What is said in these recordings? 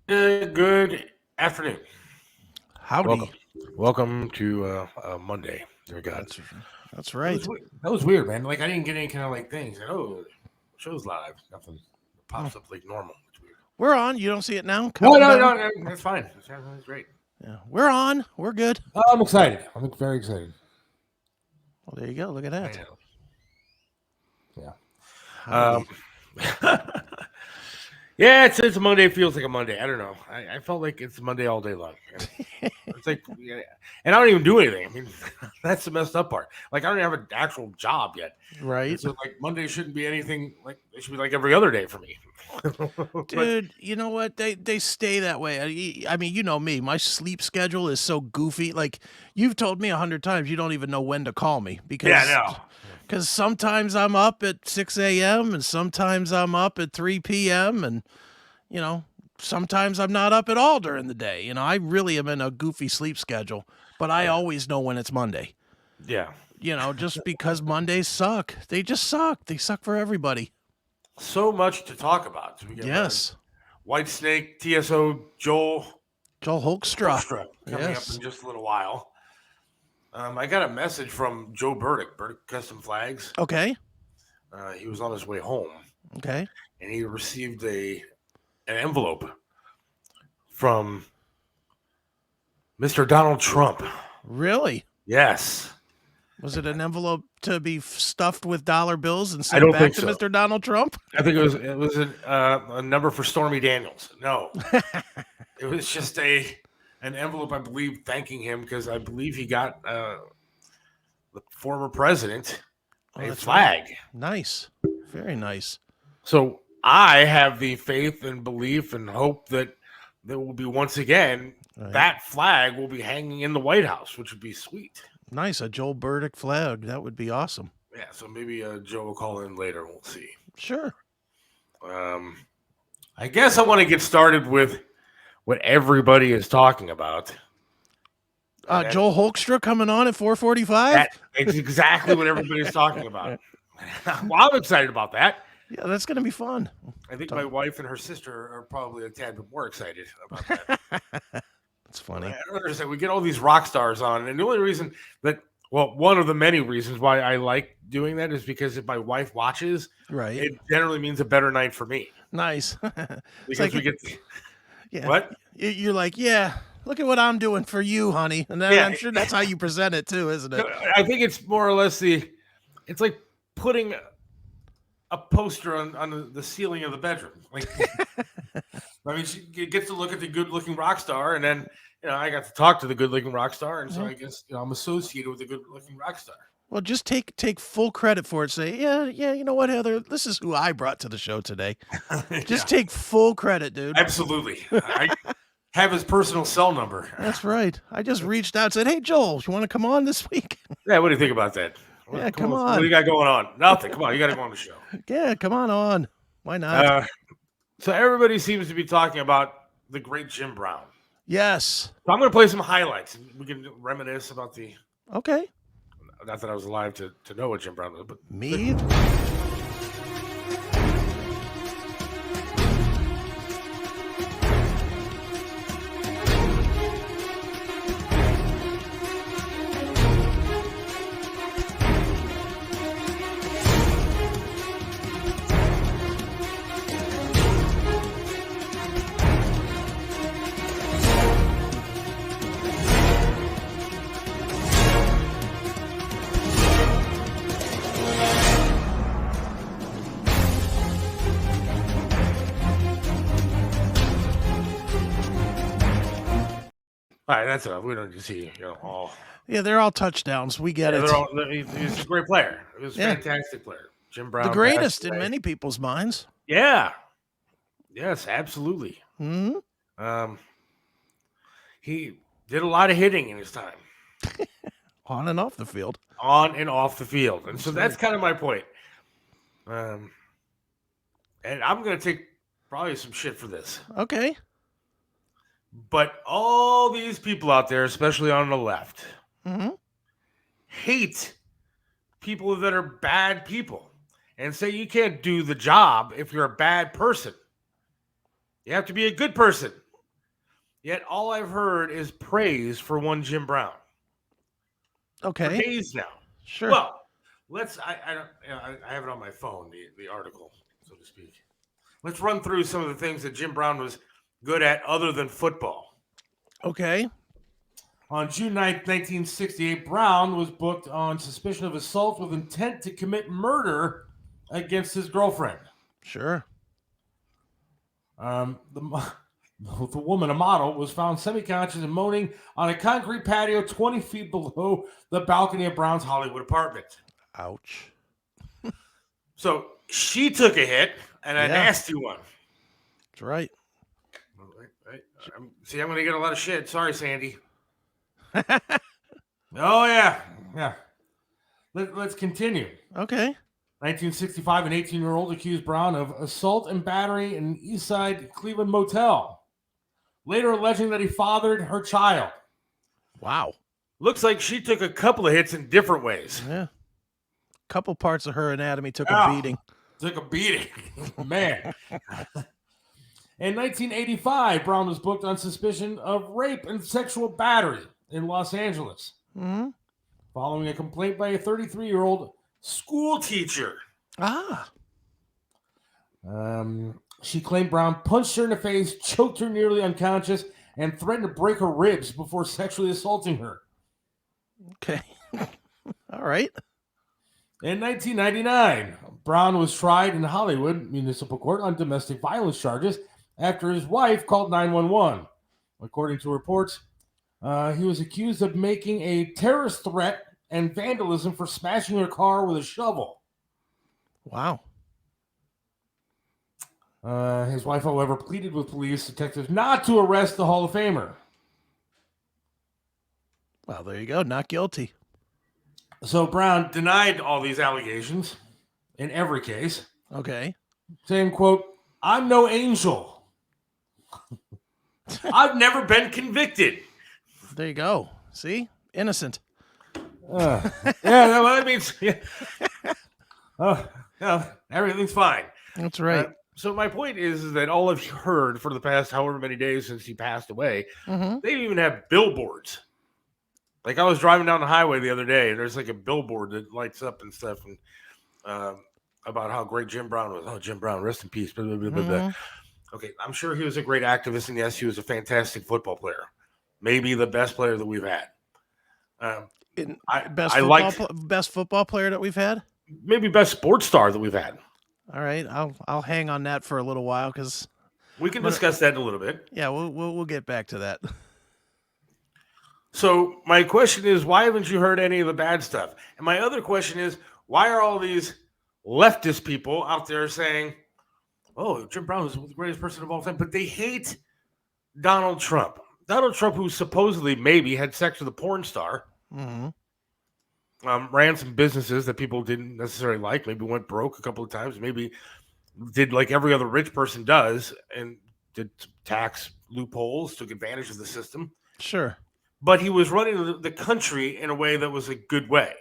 Good afternoon. Howdy. Welcome to Monday. Dear God, That's that's that was right. that was weird, man. Like I didn't get any kind of like things. Like, oh, show's live. Nothing Oh, pops up like normal. It's weird. we're on. You don't see it now? No, Counting no, down. no, no. That's fine. That's great. Yeah, we're on. We're good. I'm excited. I'm very excited. Well, there you go. Look at I that. know. Yeah. Um, Howdy. yeah, it's a Monday. It feels like a Monday. I don't know. I felt like it's Monday all day long. It's like, yeah, and I don't even do anything. I mean, that's the messed up part. Like, I don't have an actual job yet. And Right, so, like, Monday shouldn't be anything like it should be like every other day for me. But dude. You know what? They stay that way. I mean, you know me. My sleep schedule is so goofy. Like you've told me 100 times, you don't even know when to call me yeah, because no. because sometimes I'm up at 6 a.m. and sometimes I'm up at 3 p.m. and you know, sometimes I'm not up at all during the day. I really am in a goofy sleep schedule, but I Yeah. always know when it's Monday. Yeah. Just because Mondays suck. They just suck. They suck for everybody. So much to talk about. So we have Yes. Whitesnake, TSO, Joel Joel Hoekstra. Hoekstra coming up in Yes. just a little while. I got a message from Joe Burdick Custom Flags. Okay. He was on his way home Okay. and he received an envelope from Mr. Donald Trump. Really? Yes. Was it an envelope to be stuffed with dollar bills and I sent don't back think to so. Mr. Donald Trump? I think it was a number for Stormy Daniels. No, it was just an envelope, I believe, thanking him because I believe he got the former president Oh, a that's right. flag. Nice. Very nice. So I have the faith and belief and hope that there will be once again Right. that flag will be hanging in the White House, which would be sweet. Nice. A Joel Burdick flag. That would be awesome. Yeah, so maybe Joe will call in later. We'll see. Sure. Um, I guess I want to get started with what everybody is talking about. And Joel Hoekstra coming on at 4:45. that's exactly what everybody's talking about. Well, I'm excited about that. Yeah, that's gonna be fun. I think my Talk- wife and her sister are probably a tad bit more excited about that. That's I funny. don't understand. We get all these rock stars on, and the only reason that, well, one of the many reasons why I like doing that is because if my wife watches, Right. it generally means a better night for me Nice. It's because like, we get yeah, what? you're like, yeah, look at what I'm doing for you, honey. And then Yeah, I'm sure that's how you present it too, isn't it? I think it's more or less it's like putting a poster on the ceiling of the bedroom. Like, I mean, she gets to look at the good-looking rock star, and then I got to talk to the good-looking rock star, and so Mhm. I guess I'm associated with the good-looking rock star. Well, just take full credit for it. Say, yeah, you know what, Heather? This is who I brought to the show today. Yeah, Just take full credit, dude. absolutely. I have his personal cell number. That's right. I just reached out and said, hey, Joel, you want to come on this week? Yeah, what do you think about that? Yeah, Come come on, what do on. you got going on? Nothing. Come on, you got to go on the show. Yeah, come on. Why not? Uh, so everybody seems to be talking about the great Jim Brown. Yes. So I'm going to play some highlights. We can reminisce about the. Okay. Not that I was alive to know what Jim Brown was, but Me? all right, that's enough. We don't need to see all. Yeah, they're all touchdowns. We get Yeah, it. he's a great player. He was a Yeah. fantastic player. Jim Brown, The passed greatest in away. many people's minds. Yeah. Yes, absolutely. Hmm. Um, he did a lot of hitting in his time, On and off the field. on and off the field, and so That's that's kind of my point. And I'm going to take probably some shit for this, Okay. but all these people out there, especially on the left, Hmm. hate people that are bad people and say you can't do the job if you're a bad person. You have to be a good person. Yet all I've heard is praise for one Jim Brown for Okay. days now. Sure. Well, I have it on my phone, the article, so to speak. Let's run through some of the things that Jim Brown was good at other than football. Okay. On June 9th, 1968, Brown was booked on suspicion of assault with intent to commit murder against his girlfriend. Sure. The woman, a model, was found semi-conscious and moaning on a concrete patio 20 feet below the balcony of Brown's Hollywood apartment. Ouch. So she took a hit, and a nasty one. That's right. I'm going to get a lot of shit. Sorry, Sandy. Oh, yeah. Let's continue. Okay. 1965, an 18-year-old accused Brown of assault and battery in an East Side Cleveland motel, later alleging that he fathered her child. Wow. Looks like she took a couple of hits in different ways. Yeah. A couple parts of her anatomy took a beating. Took a beating. Man. In 1985, Brown was booked on suspicion of rape and sexual battery in Los Angeles, following a complaint by a 33-year-old school teacher. She claimed Brown punched her in the face, choked her nearly unconscious, and threatened to break her ribs before sexually assaulting her. Okay. All right. In 1999, Brown was tried in Hollywood Municipal Court on domestic violence charges after his wife called 911. According to reports, he was accused of making a terrorist threat and vandalism for smashing her car with a shovel. Wow. His wife, however, pleaded with police detectives not to arrest the Hall of Famer. Well, there you go. Not guilty. So Brown denied all these allegations in every case. Okay. Saying, quote, "I'm no angel. I've never been convicted." There you go. See? Innocent. That means everything's fine. That's right. So my point is that all I've heard for the past however many days since he passed away, they even have billboards. Like I was driving down the highway the other day, and there's like a billboard that lights up and stuff, and about how great Jim Brown was. Oh, Jim Brown, rest in peace. Blah, blah, blah, blah, blah. Okay, I'm sure he was a great activist, and yes, he was a fantastic football player. Maybe the best player that we've had. Best football player that we've had? Maybe best sports star that we've had. All right, I'll hang on that for a little while because we can discuss that in a little bit. Yeah, we'll get back to that. So my question is, why haven't you heard any of the bad stuff? And my other question is, why are all these leftist people out there saying, "Oh, Jim Brown is the greatest person of all time," but they hate Donald Trump? Donald Trump, who supposedly maybe had sex with a porn star, ran some businesses that people didn't necessarily like, maybe went broke a couple of times, maybe did like every other rich person does and did tax loopholes, took advantage of the system. Sure. But he was running the country in a way that was a good way.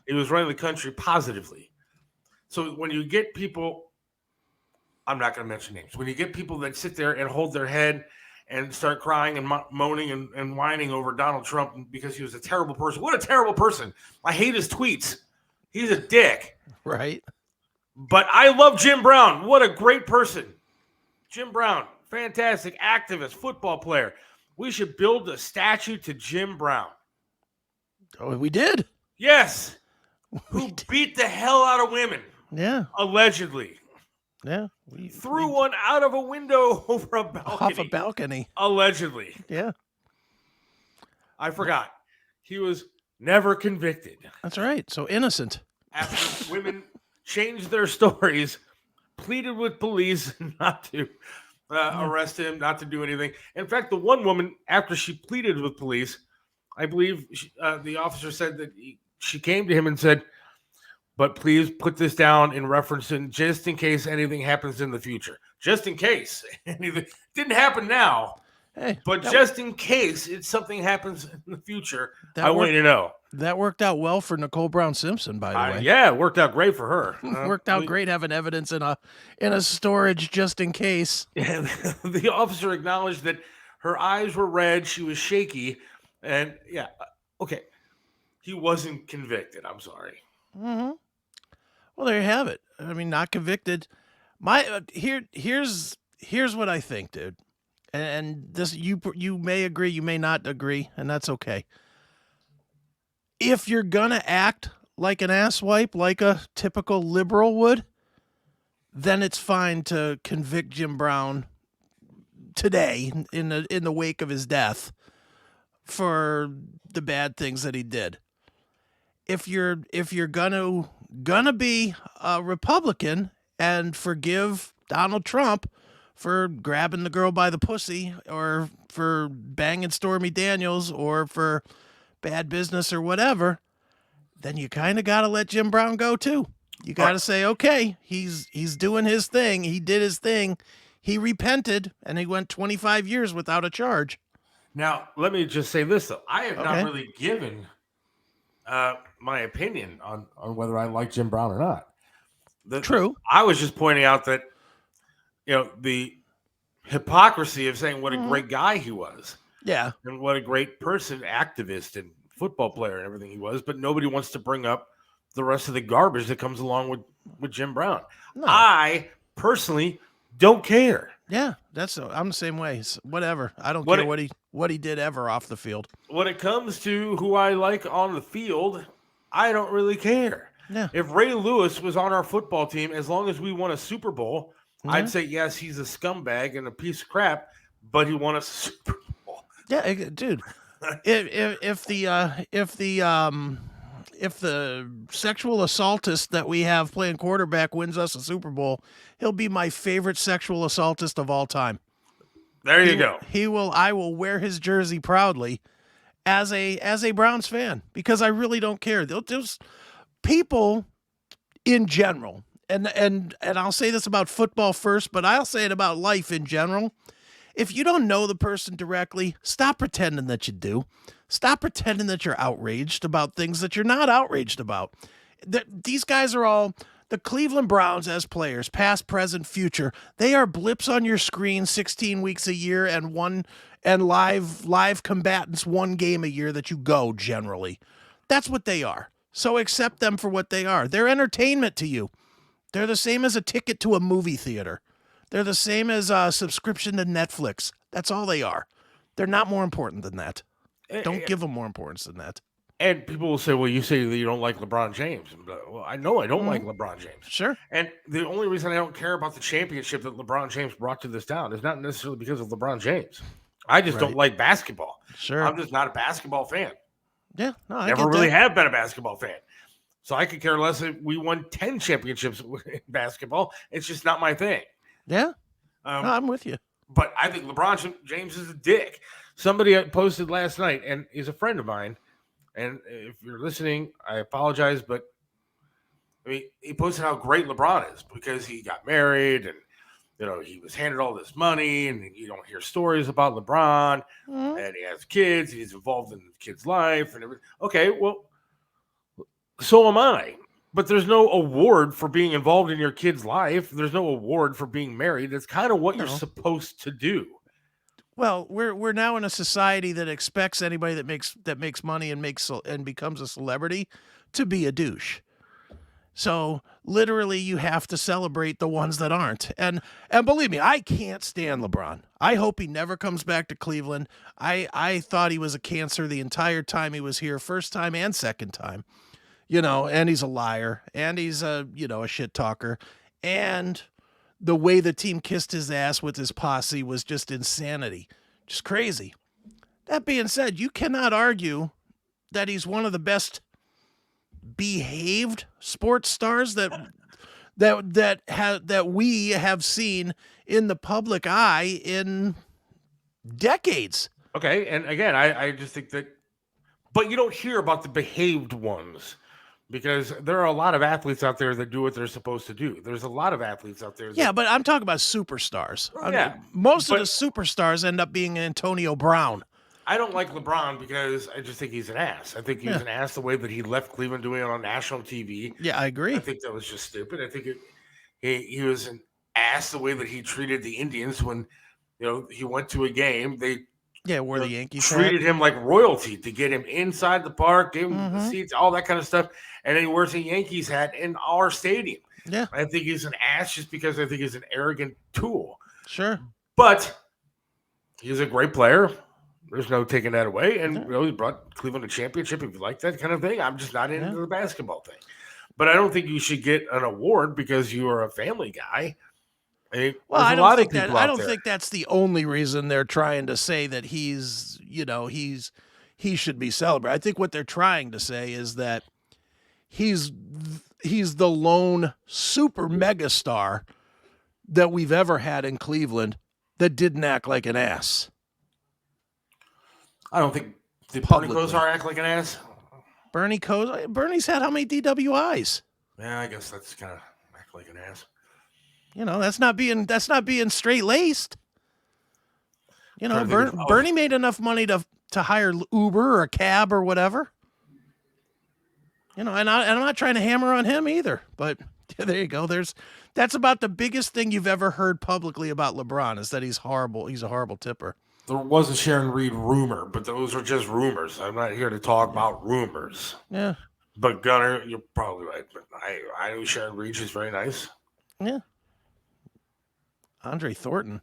He was running the country positively. So when you get people, I'm not going to mention names, when you get people that sit there and hold their head and start crying and moaning and whining over Donald Trump because he was a terrible person. What a terrible person. I hate his tweets. He's a dick. Right. But I love Jim Brown. What a great person. Jim Brown, fantastic activist, football player. We should build a statue to Jim Brown. Oh, we did? Yes. Who beat the hell out of women. Yeah. Allegedly. Yeah. Threw one out of a window over a balcony. Off a balcony. Allegedly. Yeah. I forgot. He was never convicted. That's right. So innocent. After women changed their stories, pleaded with police not to arrest him, not to do anything. In fact, the one woman, after she pleaded with police, I believe the officer said that she came to him and said, "But please put this down in reference to just in case anything happens in the future." Just in case anything didn't happen now, but just in case something happens in the future, I want you to know. That worked out well for Nicole Brown Simpson, by the way. Yeah, it worked out great for her. Worked out great having evidence in a storage just in case. Yeah, the officer acknowledged that Her eyes were red. She was shaky. And okay. He wasn't convicted. I'm sorry. Mm-hmm. Well, there you have it. I mean, not convicted. My here's what I think, dude. And this you may agree, you may not agree, and that's okay. If you're gonna act like an asswipe, like a typical liberal would, then it's fine to convict Jim Brown today in the wake of his death for the bad things that he did. If you're gonna be a Republican and forgive Donald Trump for grabbing the girl by the pussy or for banging Stormy Daniels or for bad business or whatever, then you kind of got to let Jim Brown go too. You got to say, okay, he's doing his thing. He did his thing. He repented and he went 25 years without a charge. Now, let me just say this, though. I have not really given my opinion on whether I like Jim Brown or not. True. I was just pointing out that, the hypocrisy of saying what a great guy he was. Yeah. And what a great person, activist and football player and everything he was. But nobody wants to bring up the rest of the garbage that comes along with Jim Brown. No. I personally don't care. Yeah, I'm the same way. Whatever. I don't care what he did ever off the field. When it comes to who I like on the field, I don't really care. Yeah. If Ray Lewis was on our football team, as long as we won a Super Bowl, I'd say yes, he's a scumbag and a piece of crap, but he won a Super Bowl. Yeah, dude. if the sexual assaultist that we have playing quarterback wins us a Super Bowl, he'll be my favorite sexual assaultist of all time. There you go. I will wear his jersey proudly as a Browns fan because I really don't care. There's people in general, and I'll say this about football first, but I'll say it about life in general. If you don't know the person directly, stop pretending that you do. Stop pretending that you're outraged about things that you're not outraged about. These guys are all the Cleveland Browns as players, past, present, future. They are blips on your screen 16 weeks a year and live combatants 1 game a year that you go generally. That's what they are. So accept them for what they are. They're entertainment to you. They're the same as a ticket to a movie theater. They're the same as a subscription to Netflix. That's all they are. They're not more important than that. Don't give them more importance than that. And people will say, well, you say that you don't like LeBron James. Well, I know I don't like LeBron James. Sure. And the only reason I don't care about the championship that LeBron James brought to this town is not necessarily because of LeBron James. I just don't like basketball. Sure. I'm just not a basketball fan. Yeah. No, I never really have been a basketball fan. So I could care less if we won 10 championships in basketball. It's just not my thing. Yeah. No, I'm with you. But I think LeBron James is a dick. Somebody posted last night, and he's a friend of mine. And if you're listening, I apologize, but I mean, he posted how great LeBron is because he got married and, he was handed all this money and you don't hear stories about LeBron and he has kids. He's involved in the kid's life and everything. Okay, well, so am I. But there's no award for being involved in your kid's life. There's no award for being married. It's kind of what you're supposed to do. Well, we're now in a society that expects anybody that makes money and becomes a celebrity to be a douche. So literally, you have to celebrate the ones that aren't. And believe me, I can't stand LeBron. I hope he never comes back to Cleveland. I thought he was a cancer the entire time he was here, first time and second time. And he's a liar, and he's a shit talker, and the way the team kissed his ass with his posse was just insanity, just crazy. That being said, you cannot argue that he's one of the best behaved sports stars that we have seen in the public eye in decades. Okay, and again, I just think that, but you don't hear about the behaved ones. Because there are a lot of athletes out there that do what they're supposed to do. There's a lot of athletes out there. Yeah, but I'm talking about superstars. Yeah, most of the superstars end up being Antonio Brown. I don't like LeBron because I just think he's an ass. I think he's an ass the way that he left Cleveland doing it on national TV. Yeah, I agree. I think that was just stupid. I think he was an ass the way that he treated the Indians when he went to a game. They Yeah, where the Yankees treated him like royalty to get him inside the park, gave him the Mhm. seats, all that kind of stuff. And then he wears a Yankees hat in our stadium. Yeah, I think he's an ass just because I think he's an arrogant tool. sure. But he's a great player. There's no taking that away. And Yeah. you know, he brought Cleveland a championship. If you like that kind of thing, I'm just not into Yeah. the basketball thing. But I don't think you should get an award because you are a family guy. Well, There's I a don't lot think of that people I out don't there. think that's the only reason they're trying to say that he's, you know, he should be celebrated. I think what they're trying to say is that he's the lone super mega star that we've ever had in Cleveland that didn't act like an ass. I don't think the Bernie Publicly. Kosar act like an ass. Bernie's had how many DWIs? Yeah, I guess that's kind of act like an ass. You know, that's not being straight laced. You know, Trying to think of- Bernie made enough money to hire Uber or a cab or whatever. You know, and I'm not trying to hammer on him either. But there you go. That's about the biggest thing you've ever heard publicly about LeBron is that he's horrible. He's a horrible tipper. There was a Sharon Reed rumor, but those are just rumors. I'm not here to talk about rumors. Yeah, But Gunner, you're probably right. But I know Sharon Reed. She's very nice. yeah. Andre Thornton.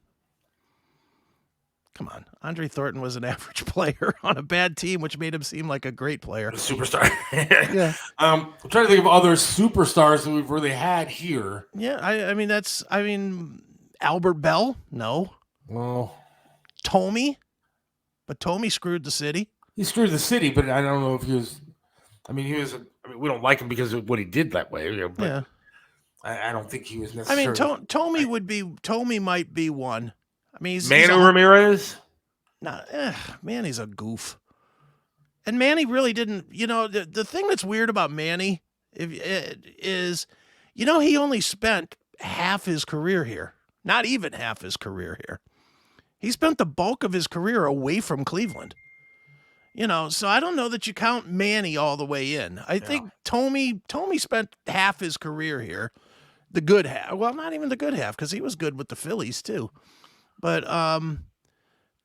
Come on. Andre Thornton was an average player on a bad team, which made him seem like a great player. A superstar. Yeah. I'm trying to think of other superstars that we've really had here. Yeah, I mean, Albert Bell? No. Well, Tomey? But Tomey screwed the city. he screwed the city, but I don't know if he was. I mean, we don't like him because of what he did that way. You know, but Yeah. I don't think he was I necessarily. mean, Tomey might be one. I mean, he's Manu Ramirez. Manny's a goof. And Manny really didn't, you know, the thing that's weird about Manny is, you know, he only spent half his career here. Not even half his career here. He spent the bulk of his career away from Cleveland. You know, so I don't know that you count Manny all the way in. I think Tomey spent half his career here. The good half. Well, not even the good half, because he was good with the Phillies too. But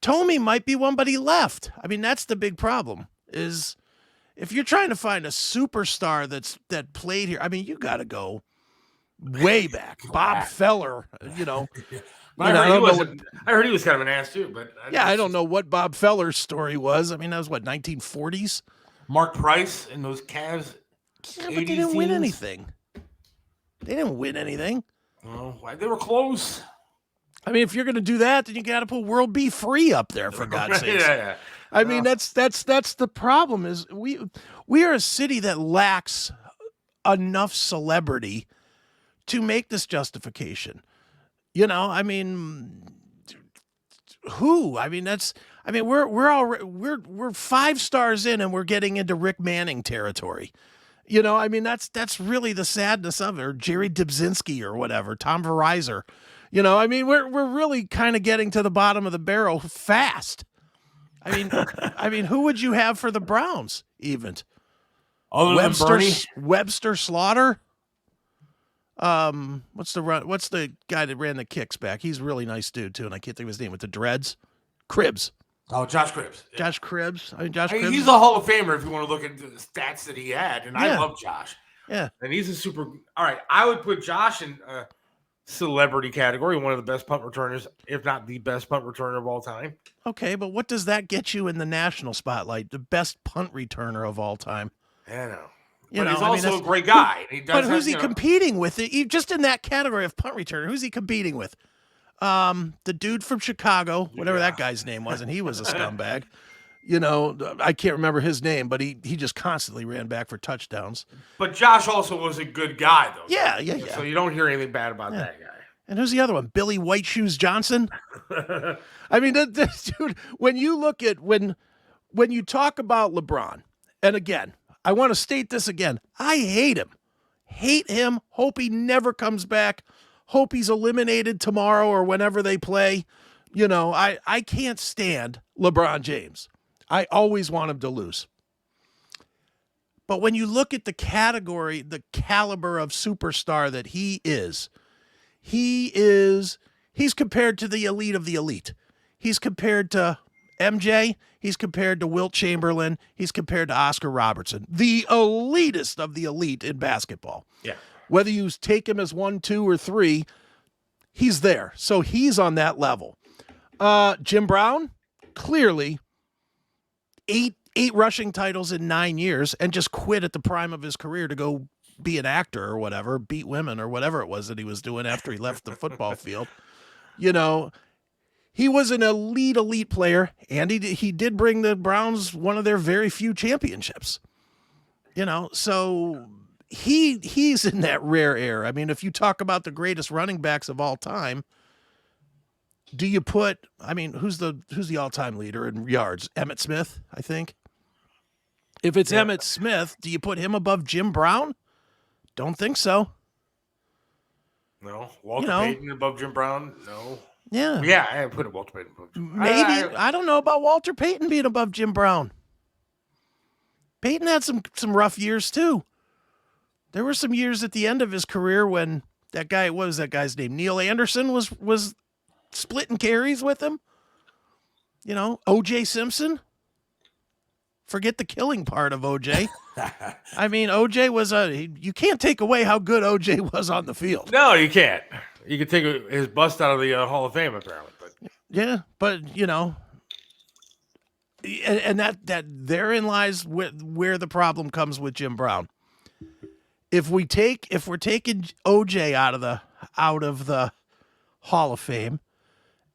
Tomey might be one, but he left. I mean, that's the big problem. Is if you're trying to find a superstar that played here, I mean, you got to go way back. Bob Feller, you know. I heard he was kind of an ass too, but I don't know what Bob Feller's story was. I mean, that was what, 1940s? Mark Price and those Cavs. Yeah, but they didn't win anything. They didn't win anything. Oh, they were close. I mean, if you're going to do that, then you got to put World B Free up there, for God's sake. Yeah. I mean, that's the problem. Is we are a city that lacks enough celebrity to make this justification. You know, I mean, who? I mean, we're 5 stars in, and we're getting into Rick Manning territory. You know, I mean, that's really the sadness of it. Or Jerry Dubzinski or whatever, Tom Verizon. You know, I mean, we're really kind of getting to the bottom of the barrel fast. I mean, who would you have for the Browns? Even Other than Bernie? Webster Slaughter. What's the guy that ran the kicks back? He's a really nice dude too, and I can't think of his name with the dreads. Cribbs. Oh, Josh Cribbs. Yeah. Josh Cribbs. I mean, Cribbs. He's a Hall of Famer if you want to look at the stats that he had, and I love Josh. Yeah. And he's a super. All right, I would put Josh in celebrity category, one of the best punt returners, if not the best punt returner of all time. Okay, but what does that get you in the national spotlight? The best punt returner of all time. I know. You But know, he's I mean, also a great guy. But who's he competing with? Just in that category of punt returner, who's he competing with? The dude from Chicago, whatever that guy's name was, and he was a scumbag. You know, I can't remember his name, but he just constantly ran back for touchdowns. But Josh also was a good guy, though. Yeah. So you don't hear anything bad about that guy. And who's the other one? Billy White Shoes Johnson. I mean, this dude. When you look at when you talk about LeBron, and again, I want to state this again. I hate him. Hate him. Hope he never comes back. Hope he's eliminated tomorrow or whenever they play. You know, I can't stand LeBron James. I always want him to lose. But when you look at the category, the caliber of superstar that he's compared to the elite of the elite. He's compared to MJ, he's compared to Wilt Chamberlain. He's compared to Oscar Robertson, the elitist of the elite in basketball. Yeah. Whether you take him as 1, 2, or 3, he's there. So he's on that level. Jim Brown, clearly, eight rushing titles in 9 years and just quit at the prime of his career to go be an actor or whatever, beat women or whatever it was that he was doing after he left the football field. You know, he was an elite player, and he did bring the Browns one of their very few championships. You know, so he's in that rare air. I mean, if you talk about the greatest running backs of all time, do you put, I mean, who's the all-time leader in yards? Emmitt Smith, I think. If it's Emmitt Smith, do you put him above Jim Brown? Don't think so. No. Walter Payton above Jim Brown? No. Yeah. Yeah, I put Walter Payton above Jim Brown. Maybe. I don't know about Walter Payton being above Jim Brown. Payton had some rough years, too. There were some years at the end of his career when that guy, what was that guy's name? Neil Anderson was splitting carries with him. You know, O.J. Simpson. Forget the killing part of O.J. I mean, O.J. was you can't take away how good O.J. was on the field. No, you can't. You can take his bust out of the Hall of Fame, apparently. But yeah, but, you know, and that therein lies where the problem comes with Jim Brown. If we're taking O.J. out of the Hall of Fame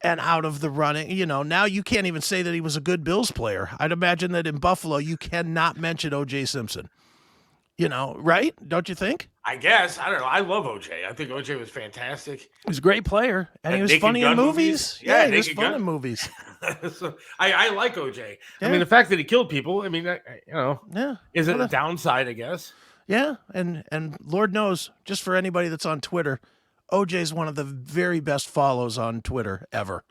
and out of the running, you know, now you can't even say that he was a good Bills player. I'd imagine that in Buffalo, you cannot mention O.J. Simpson. You know, right? Don't you think? I guess. I don't know. I love O.J. I think O.J. was fantastic. He was a great player, and he was funny in movies. Yeah, he was fun in movies. So I like O.J. Yeah. I mean, the fact that he killed people, I mean, you know, is it a downside, I guess? Yeah, and Lord knows, just for anybody that's on Twitter, OJ's one of the very best follows on Twitter ever.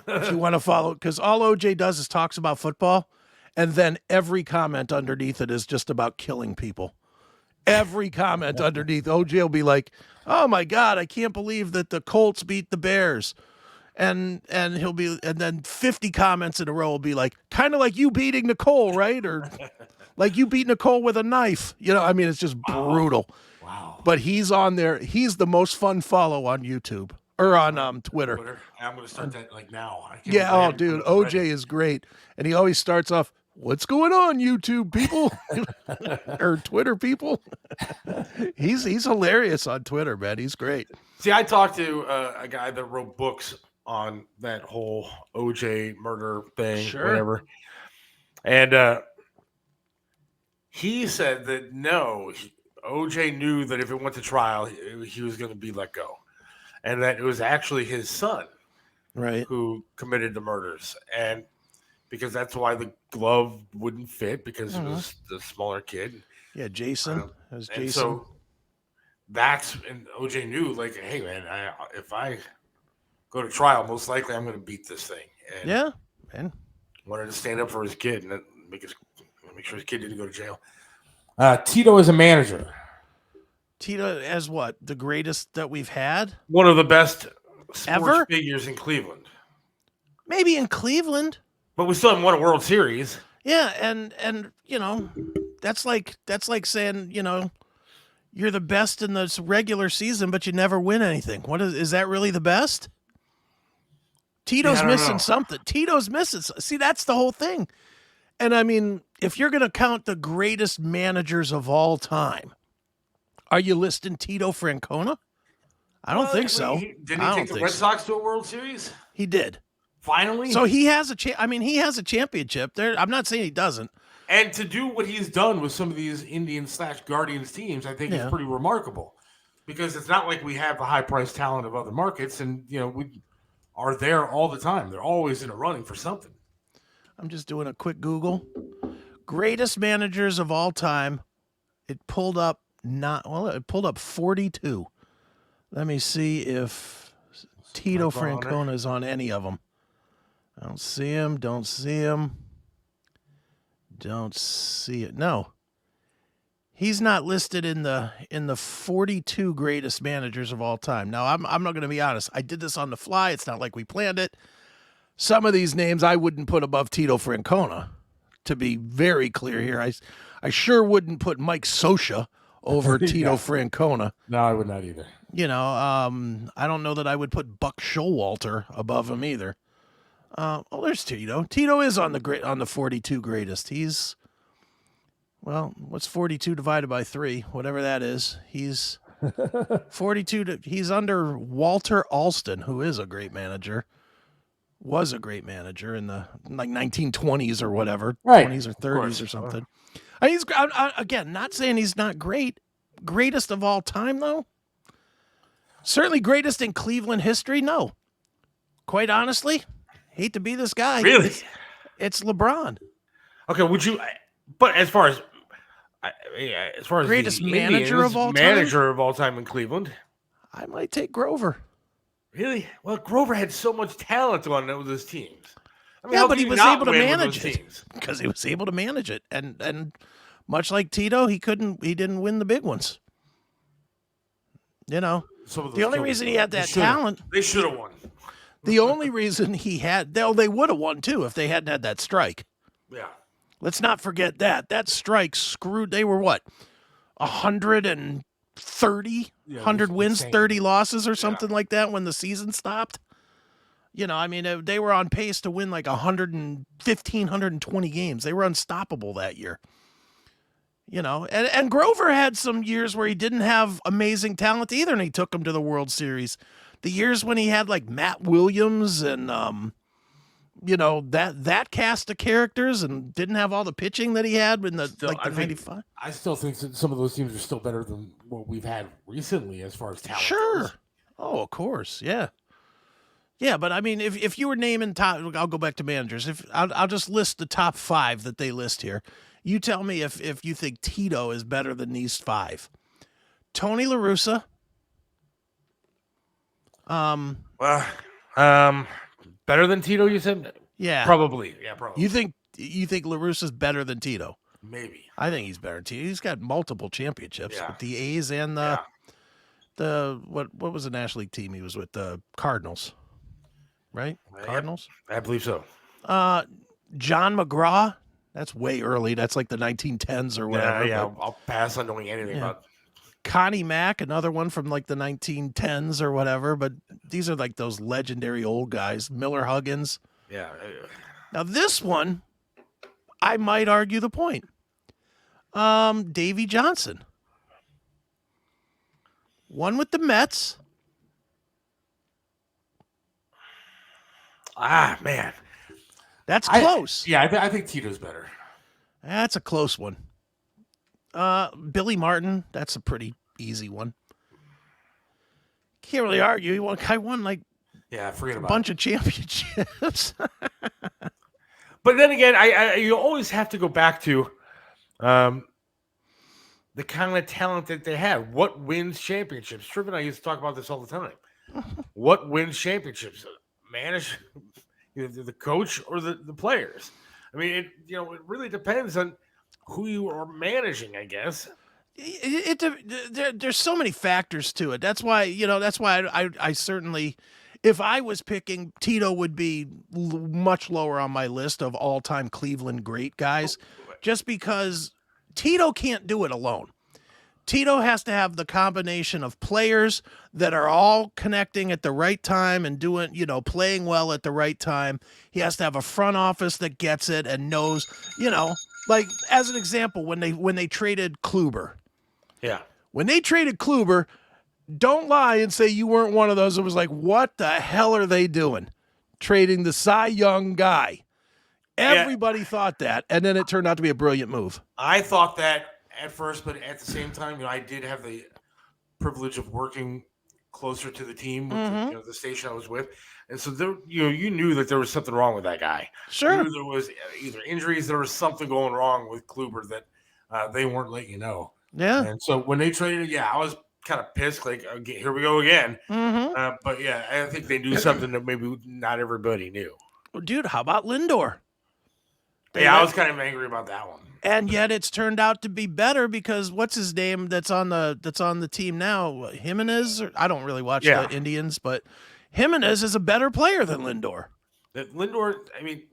If you want to follow, because all OJ does is talks about football, and then every comment underneath it is just about killing people. Every comment underneath, OJ will be like, "Oh my God, I can't believe that the Colts beat the Bears," and then 50 comments in a row will be like, "Kind of like you beating Nicole, right?" Or like you beat Nicole with a knife. You know, I mean, it's just brutal. Wow. But he's on there. He's the most fun follow on YouTube or on Twitter. I'm going to start that like now. Yeah. Oh, dude. OJ is great. And he always starts off, "What's going on, YouTube people?" or Twitter people. He's hilarious on Twitter, man. He's great. See, I talked to a guy that wrote books on that whole OJ murder thing, whatever. And he said that no, OJ knew that if it went to trial, he was going to be let go. And that it was actually his son who committed the murders. And because that's why the glove wouldn't fit, because it was the smaller kid. Yeah, Jason. It was Jason. So and OJ knew, like, hey, man, if I go to trial, most likely I'm going to beat this thing. And yeah, man. Wanted to stand up for his kid and make sure his kid didn't go to jail. Tito is a manager. Tito as what? The greatest that we've had? One of the best sports ever figures in Cleveland. Maybe in Cleveland. But we still haven't won a World Series. Yeah, and you know, that's like saying, you know, you're the best in the regular season, but you never win anything. What is that really the best? Tito's missing something. Tito's missing. See, that's the whole thing. And I mean, if you're going to count the greatest managers of all time, are you listing Tito Francona? I don't think so. Didn't he take the Red Sox to a World Series? He did. Finally? So he has he has a championship. I'm not saying he doesn't. And to do what he's done with some of these Indians/Guardians teams, I think is pretty remarkable. Because it's not like we have the high-priced talent of other markets, and you know we are there all the time. They're always in a running for something. I'm just doing a quick Google. Greatest managers of all time. It pulled up 42. Let me see if Tito Francona is on any of them. I don't see him. Don't see it. No. He's not listed in the 42 greatest managers of all time. Now, I'm not going to be honest. I did this on the fly. It's not like we planned it. some of these names I wouldn't put above Tito Francona. To be very clear here, I sure wouldn't put Mike Scioscia over Tito Francona. No, I would not either. I don't know that I would put Buck Showalter above him either. There's Tito. Tito is on the 42 greatest. He's, well, what's 42 divided by 3? Whatever that is. He's 42. He's under Walter Alston, who is a great manager. Was a great manager in the 1920s or whatever, right. 20s or 30s or something. He's again, not saying he's not great. Greatest of all time, though. Certainly greatest in Cleveland history. No, quite honestly, hate to be this guy. Really, it's LeBron. Okay, would you? But as far as greatest the manager Indians, of all time in Cleveland, I might take Grover. Really? Well, Grover had so much talent on those teams. I mean, but he was able to manage it because he was able to manage it, and much like Tito, he didn't win the big ones. The only reason he had that talent, they should have won. The only reason he had, they would have won too if they hadn't had that strike. Yeah. Let's not forget that strike screwed. They were what, 130, 100 wins, insane. 30 losses or something like that when the season stopped. They were on pace to win like 115, 120 games. They were unstoppable that year. And Grover had some years where he didn't have amazing talent either, and he took them to the World Series. The years when he had like Matt Williams and that cast of characters and didn't have all the pitching that he had in the 95. I still think that some of those teams are still better than what we've had recently as far as talent. Sure. goes. Oh, of course. Yeah. Yeah, but I mean, if you were naming top, I'll go back to managers. I'll just list the top 5 that they list here. You tell me if you think Tito is better than these 5. Tony La Russa. Better than Tito, you said? Yeah. Probably. Yeah, probably. You think La Russa's better than Tito? Maybe. I think he's better than Tito. He's got multiple championships with the A's and the what was the National League team he was with? The Cardinals. Right? Cardinals? I believe so. John McGraw. That's way early. That's like the 1910s or whatever. Yeah, I'll pass on knowing anything about. Connie Mack, another one from like the 1910s or whatever. But these are like those legendary old guys. Miller Huggins. Yeah. Now this one, I might argue the point. Davey Johnson. One with the Mets. Man. That's close. I think Tito's better. That's a close one. Billy Martin, that's a pretty easy one. Can't really argue. He won like forget about a bunch of championships. But then again, you always have to go back to the kind of talent that they have. What wins championships? Tripp and I used to talk about this all the time. What wins championships? Manage either the coach or the players. I mean, it really depends on who you are managing, I guess. There's so many factors to it. That's why I certainly, if I was picking, Tito would be much lower on my list of all-time Cleveland great guys, just because Tito can't do it alone. Tito has to have the combination of players that are all connecting at the right time and doing, playing well at the right time. He has to have a front office that gets it and knows, like as an example, when they traded Kluber. Yeah. When they traded Kluber, don't lie and say you weren't one of those that was like, what the hell are they doing? Trading the Cy Young guy. Everybody thought that, and then it turned out to be a brilliant move. I thought that at first, but at the same time, I did have the privilege of working closer to the team with the station I was with, and so there, you knew that there was something wrong with that guy. Sure, you knew there was either injuries, there was something going wrong with Kluber that they weren't letting you know. Yeah, and so when they traded, I was kind of pissed. Like, okay, here we go again. But I think they knew something that maybe not everybody knew. Well, dude, how about Lindor? I was kind of angry about that one. And yet it's turned out to be better because what's his name that's on the team now? Jimenez? I don't really watch the Indians, but Jimenez is a better player than Lindor. That Lindor, I mean,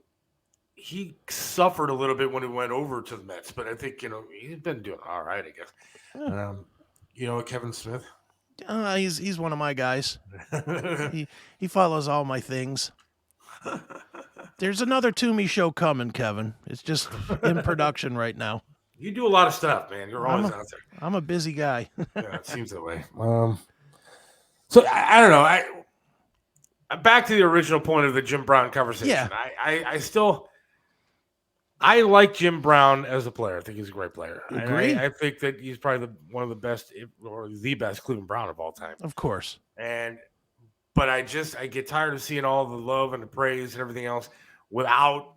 he suffered a little bit when he went over to the Mets, but I think he's been doing all right, I guess. Yeah. Kevin Smith. He's one of my guys. He follows all my things. There's another Toomey show coming, Kevin. It's just in production right now. You do a lot of stuff, man. You're always out there. I'm a busy guy. Yeah, it seems that way. So I don't know. Back to the original point of the Jim Brown conversation. Yeah. I like Jim Brown as a player. I think he's a great player. Agree. I think that he's probably one of the best, or the best Cleveland Brown of all time. Of course. But I get tired of seeing all the love and the praise and everything else without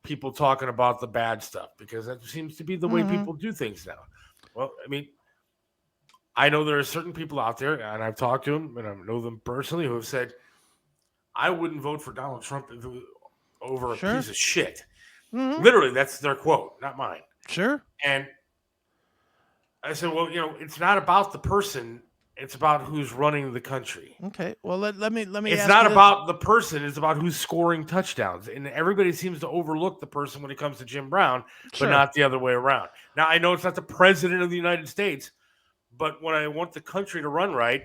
people talking about the bad stuff, because that seems to be the way people do things now. Well, I mean, I know there are certain people out there, and I've talked to them, and I know them personally, who have said, I wouldn't vote for Donald Trump over a piece of shit. Literally, that's their quote, not mine. Sure. And I said, well, it's not about the person. It's about who's running the country. Okay. Well, let me. It's not about the person. It's about who's scoring touchdowns. And everybody seems to overlook the person when it comes to Jim Brown, but not the other way around. Now, I know it's not the president of the United States, but when I want the country to run right,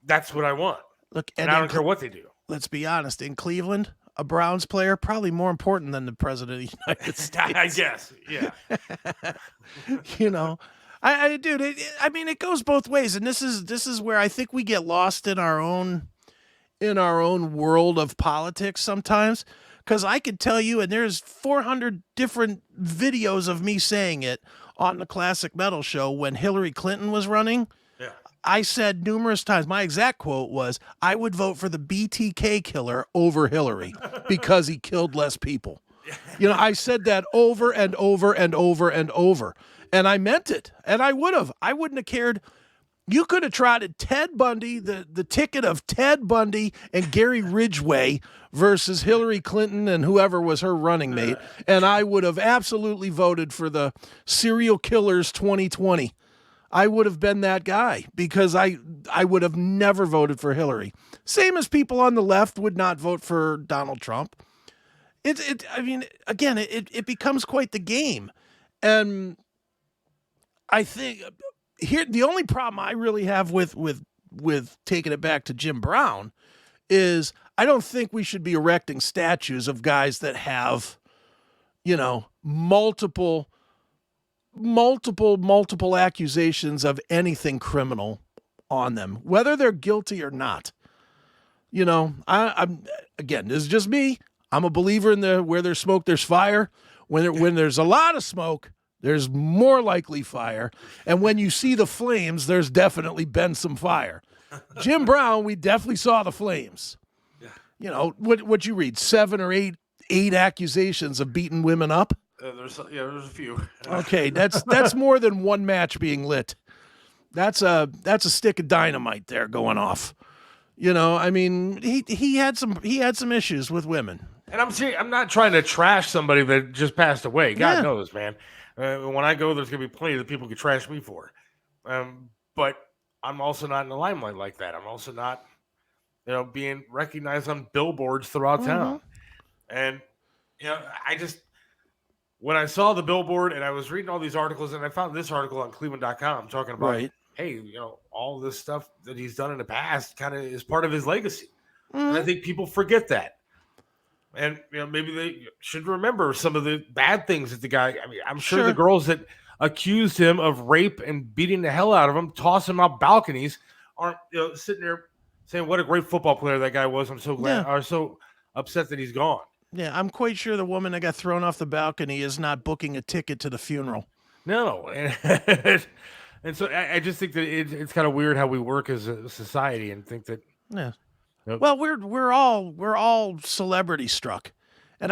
that's what I want. Look, and I don't care what they do. Let's be honest. In Cleveland, a Browns player probably more important than the president of the United States. I guess. Yeah. Dude, it goes both ways, and this is where I think we get lost in our own world of politics sometimes. Because I could tell you, and there's 400 different videos of me saying it on the Classic Metal Show when Hillary Clinton was running. Yeah. I said numerous times, my exact quote was, I would vote for the BTK killer over Hillary because he killed less people. I said that over and over and over and over. And I meant it. And I wouldn't have cared. You could have trotted Ted Bundy, the ticket of Ted Bundy and Gary Ridgway versus Hillary Clinton and whoever was her running mate, and I would have absolutely voted for the Serial Killers 2020. I would have been that guy because I would have never voted for Hillary. Same as people on the left would not vote for Donald Trump. It becomes quite the game. And I think here the only problem I really have with taking it back to Jim Brown is I don't think we should be erecting statues of guys that have, multiple accusations of anything criminal on them, whether they're guilty or not. I'm again, this is just me. I'm a believer in where there's smoke, there's fire. When there's a lot of smoke, there's more likely fire. And when you see the flames, there's definitely been some fire. Jim Brown, we definitely saw the flames. Yeah. What you read, 7 or 8 accusations of beating women up? There's a few. Okay, that's more than one match being lit. That's a stick of dynamite there going off. He had some issues with women. And I'm not trying to trash somebody that just passed away. God knows, man. When I go, there's going to be plenty that people could trash me for. But I'm also not in the limelight like that. I'm also not, being recognized on billboards throughout town. And, when I saw the billboard and I was reading all these articles, and I found this article on Cleveland.com talking about, hey, all this stuff that he's done in the past kind of is part of his legacy. And I think people forget that. And maybe they should remember some of the bad things that the guy. I mean, I'm sure the girls that accused him of rape and beating the hell out of him, toss him out balconies, aren't sitting there saying what a great football player that guy was. I'm so glad, or so upset that he's gone. Yeah, I'm quite sure the woman that got thrown off the balcony is not booking a ticket to the funeral. No, and so I just think that it's kind of weird how we work as a society and think that. Yeah. Yep. Well, we're all celebrity struck, and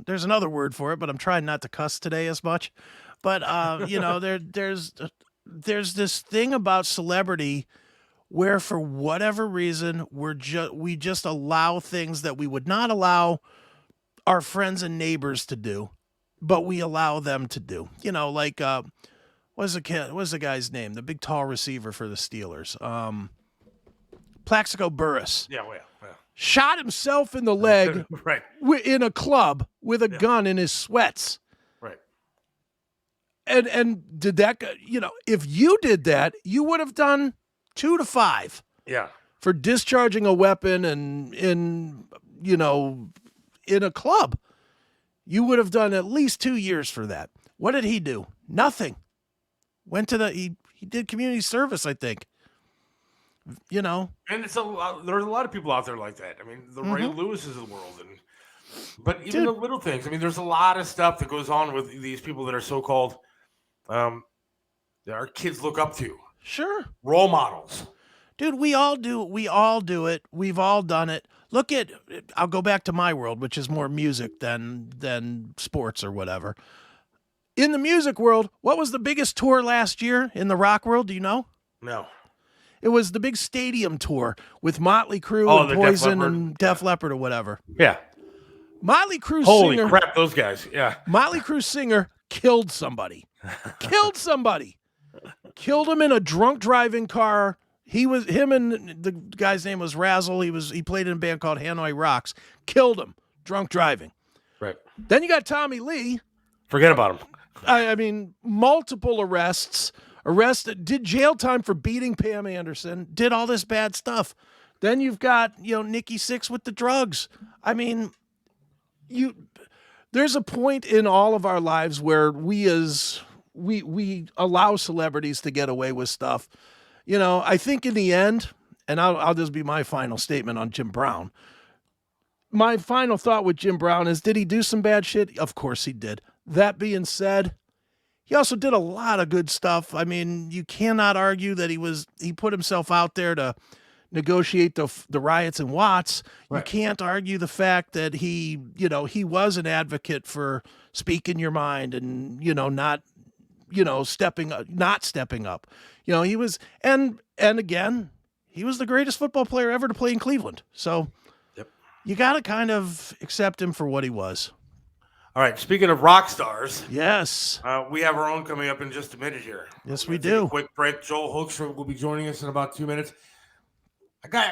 there's another word for it, but I'm trying not to cuss today as much. But there's this thing about celebrity where, for whatever reason, we just allow things that we would not allow our friends and neighbors to do, but we allow them to do. What's the guy's name? The big tall receiver for the Steelers. Plaxico Burress. Yeah. shot himself in the leg right. in a club with a gun in his sweats. Right. And did that, if you did that, you would have done 2 to 5. Yeah. For discharging a weapon and in a club. You would have done at least 2 years for that. What did he do? Nothing. Went to he did community service, I think. And there's a lot of people out there like that. I mean, the Ray Lewis's of the world, but even the little things. I mean, there's a lot of stuff that goes on with these people that are so-called that our kids look up to. Sure. Role models. Dude, we all do it. We've all done it. Look at, I'll go back to my world, which is more music than sports or whatever. In the music world, what was the biggest tour last year in the rock world? Do you know? No. It was the big stadium tour with Motley Crue and Poison and Def Leppard or whatever. Yeah. Motley Crue Holy singer. crap, those guys. Yeah. Motley Crue singer killed somebody. Killed him in a drunk driving car. Him and the guy's name was Razzle. He played in a band called Hanoi Rocks. Killed him. Drunk driving. Right. Then you got Tommy Lee. Forget about him. I mean, multiple arrests. Arrested, did jail time for beating Pam Anderson, did all this bad stuff. Then you've got, Nikki Sixx with the drugs. I mean, there's a point in all of our lives where we allow celebrities to get away with stuff. I think in the end, and I'll just be my final statement on Jim Brown. My final thought with Jim Brown is, did he do some bad shit? Of course he did. That being said, he also did a lot of good stuff. I mean, you cannot argue that he put himself out there to negotiate the riots in Watts. Right. You can't argue the fact that he was an advocate for speaking your mind and, not stepping up. He was, and again, he was the greatest football player ever to play in Cleveland. So you got to kind of accept him for what he was. All right. Speaking of rock stars. Yes. We have our own coming up in just a minute here. Yes, we do. Quick break. Joel Hoekstra will be joining us in about 2 minutes.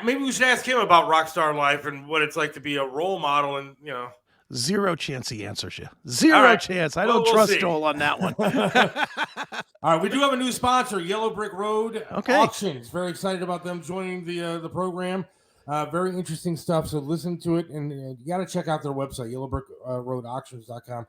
Maybe we should ask him about rock star life and what it's like to be a role model and, Zero chance he answers you. Zero chance. I don't trust see. Joel on that one. All right. We do have a new sponsor, Yellow Brick Road Auctions. Very excited about them joining the program. Very interesting stuff. So listen to it, and you got to check out their website, yellowbrickroadauctions.com.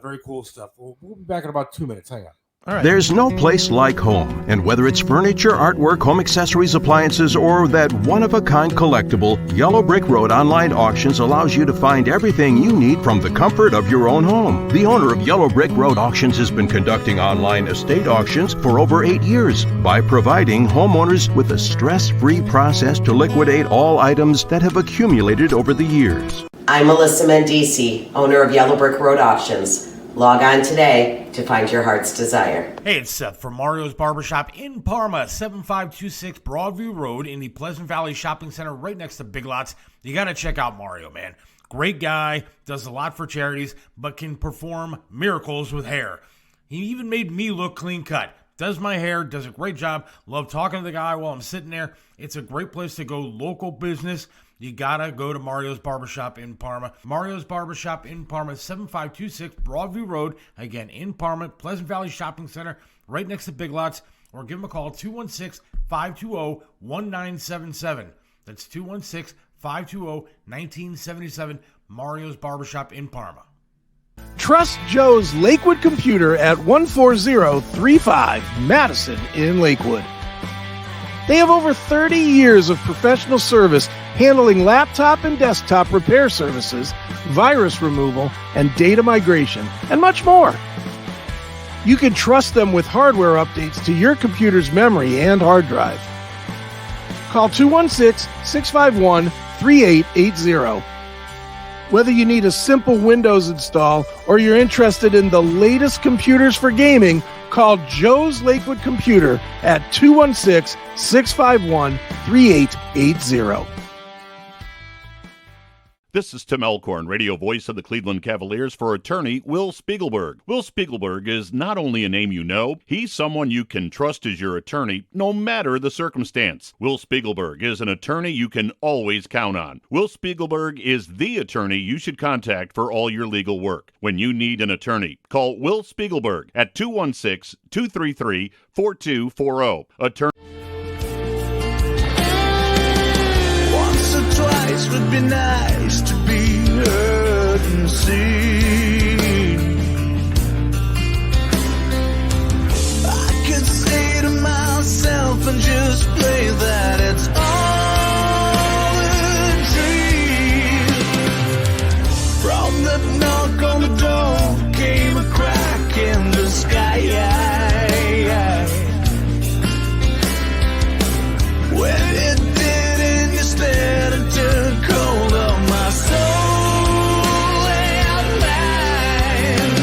Very cool stuff. We'll be back in about 2 minutes. Hang on. All right. There's no place like home, and whether it's furniture, artwork, home accessories, appliances, or that one-of-a-kind collectible, Yellow Brick Road Online Auctions allows you to find everything you need from the comfort of your own home. The owner of Yellow Brick Road Auctions has been conducting online estate auctions for over 8 years by providing homeowners with a stress-free process to liquidate all items that have accumulated over the years. I'm Melissa Mendici, owner of Yellow Brick Road Auctions. Log on today to find your heart's desire. Hey, it's Seth from Mario's Barbershop in Parma, 7526 Broadview Road in the Pleasant Valley Shopping Center right next to Big Lots. You got to check out Mario, man. Great guy, does a lot for charities, but can perform miracles with hair. He even made me look clean cut. Does my hair, does a great job. Love talking to the guy while I'm sitting there. It's a great place to go, local business. You gotta go to Mario's Barbershop in Parma. Mario's Barbershop in Parma, 7526 Broadview Road. Again, in Parma, Pleasant Valley Shopping Center, right next to Big Lots. Or give them a call, 216-520-1977. That's 216-520-1977. Mario's Barbershop in Parma. Trust Joe's Lakewood Computer at 14035 Madison in Lakewood. They have over 30 years of professional service handling laptop and desktop repair services, virus removal, and data migration, and much more. You can trust them with hardware updates to your computer's memory and hard drive. Call 216-651-3880. Whether you need a simple Windows install or you're interested in the latest computers for gaming, call Joe's Lakewood Computer at 216-651-3880. This is Tim Elkhorn, radio voice of the Cleveland Cavaliers, for attorney Will Spiegelberg. Will Spiegelberg is not only a name you know, he's someone you can trust as your attorney, no matter the circumstance. Will Spiegelberg is an attorney you can always count on. Will Spiegelberg is the attorney you should contact for all your legal work. When you need an attorney, call Will Spiegelberg at 216-233-4240. Attorney. Once or twice would be nice to be heard and seen. I could say to myself and just play that it's all a dream. From the knock on the door came a crack in the sky. When it did and you stared and took hold of my soul and mind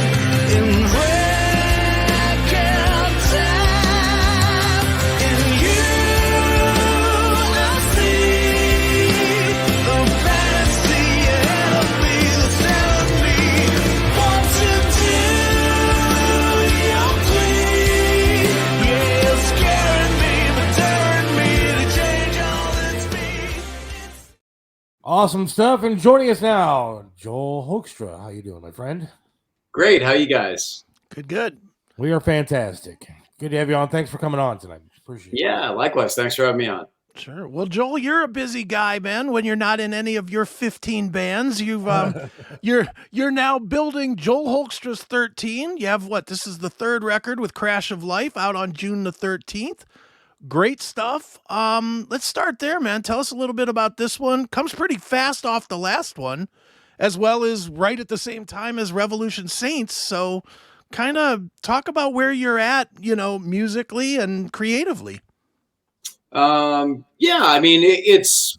in record time. In you I see the fantasy ahead of me that's telling me what to do. You're clean, yeah, it's scaring me but daring me to change all that's me. Awesome stuff. And joining us now, Joel Hoekstra. How you doing, my friend? Great. How you guys? Good. We are fantastic. Good to have you on. Thanks for coming on tonight. Appreciate it. Yeah, likewise. Thanks for having me on. Sure. Well, Joel, you're a busy guy, man. When you're not in any of your 15 bands, you're now building Joel Hoekstra's 13. You have what? This is the third record with Crash of Life out on June the 13th. Great stuff. Let's start there, man. Tell us a little bit about this one. Comes pretty fast off the last one, as well as right at the same time as Revolution Saints. So kind of talk about where you're at, musically and creatively. Yeah, I mean, this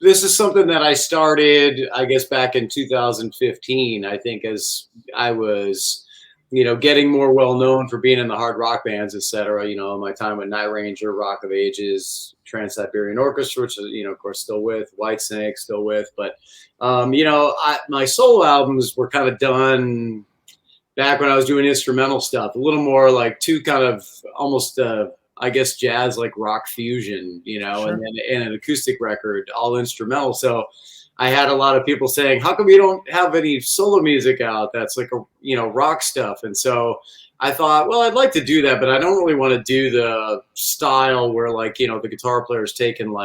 is something that I started, I guess, back in 2015, I think, as I was, getting more well-known for being in the hard rock bands, et cetera, my time with Night Ranger, Rock of Ages, Trans-Siberian Orchestra, which, of course, still with, Whitesnake, still with. But, my solo albums were kind of done back when I was doing instrumental stuff, a little more like two kind of almost, I guess, jazz, like rock fusion, Sure. and then an acoustic record, all instrumental. So I had a lot of people saying, how come you don't have any solo music out that's like rock stuff? And so I thought, well, I'd like to do that, but I don't really want to do the style where the guitar player's taking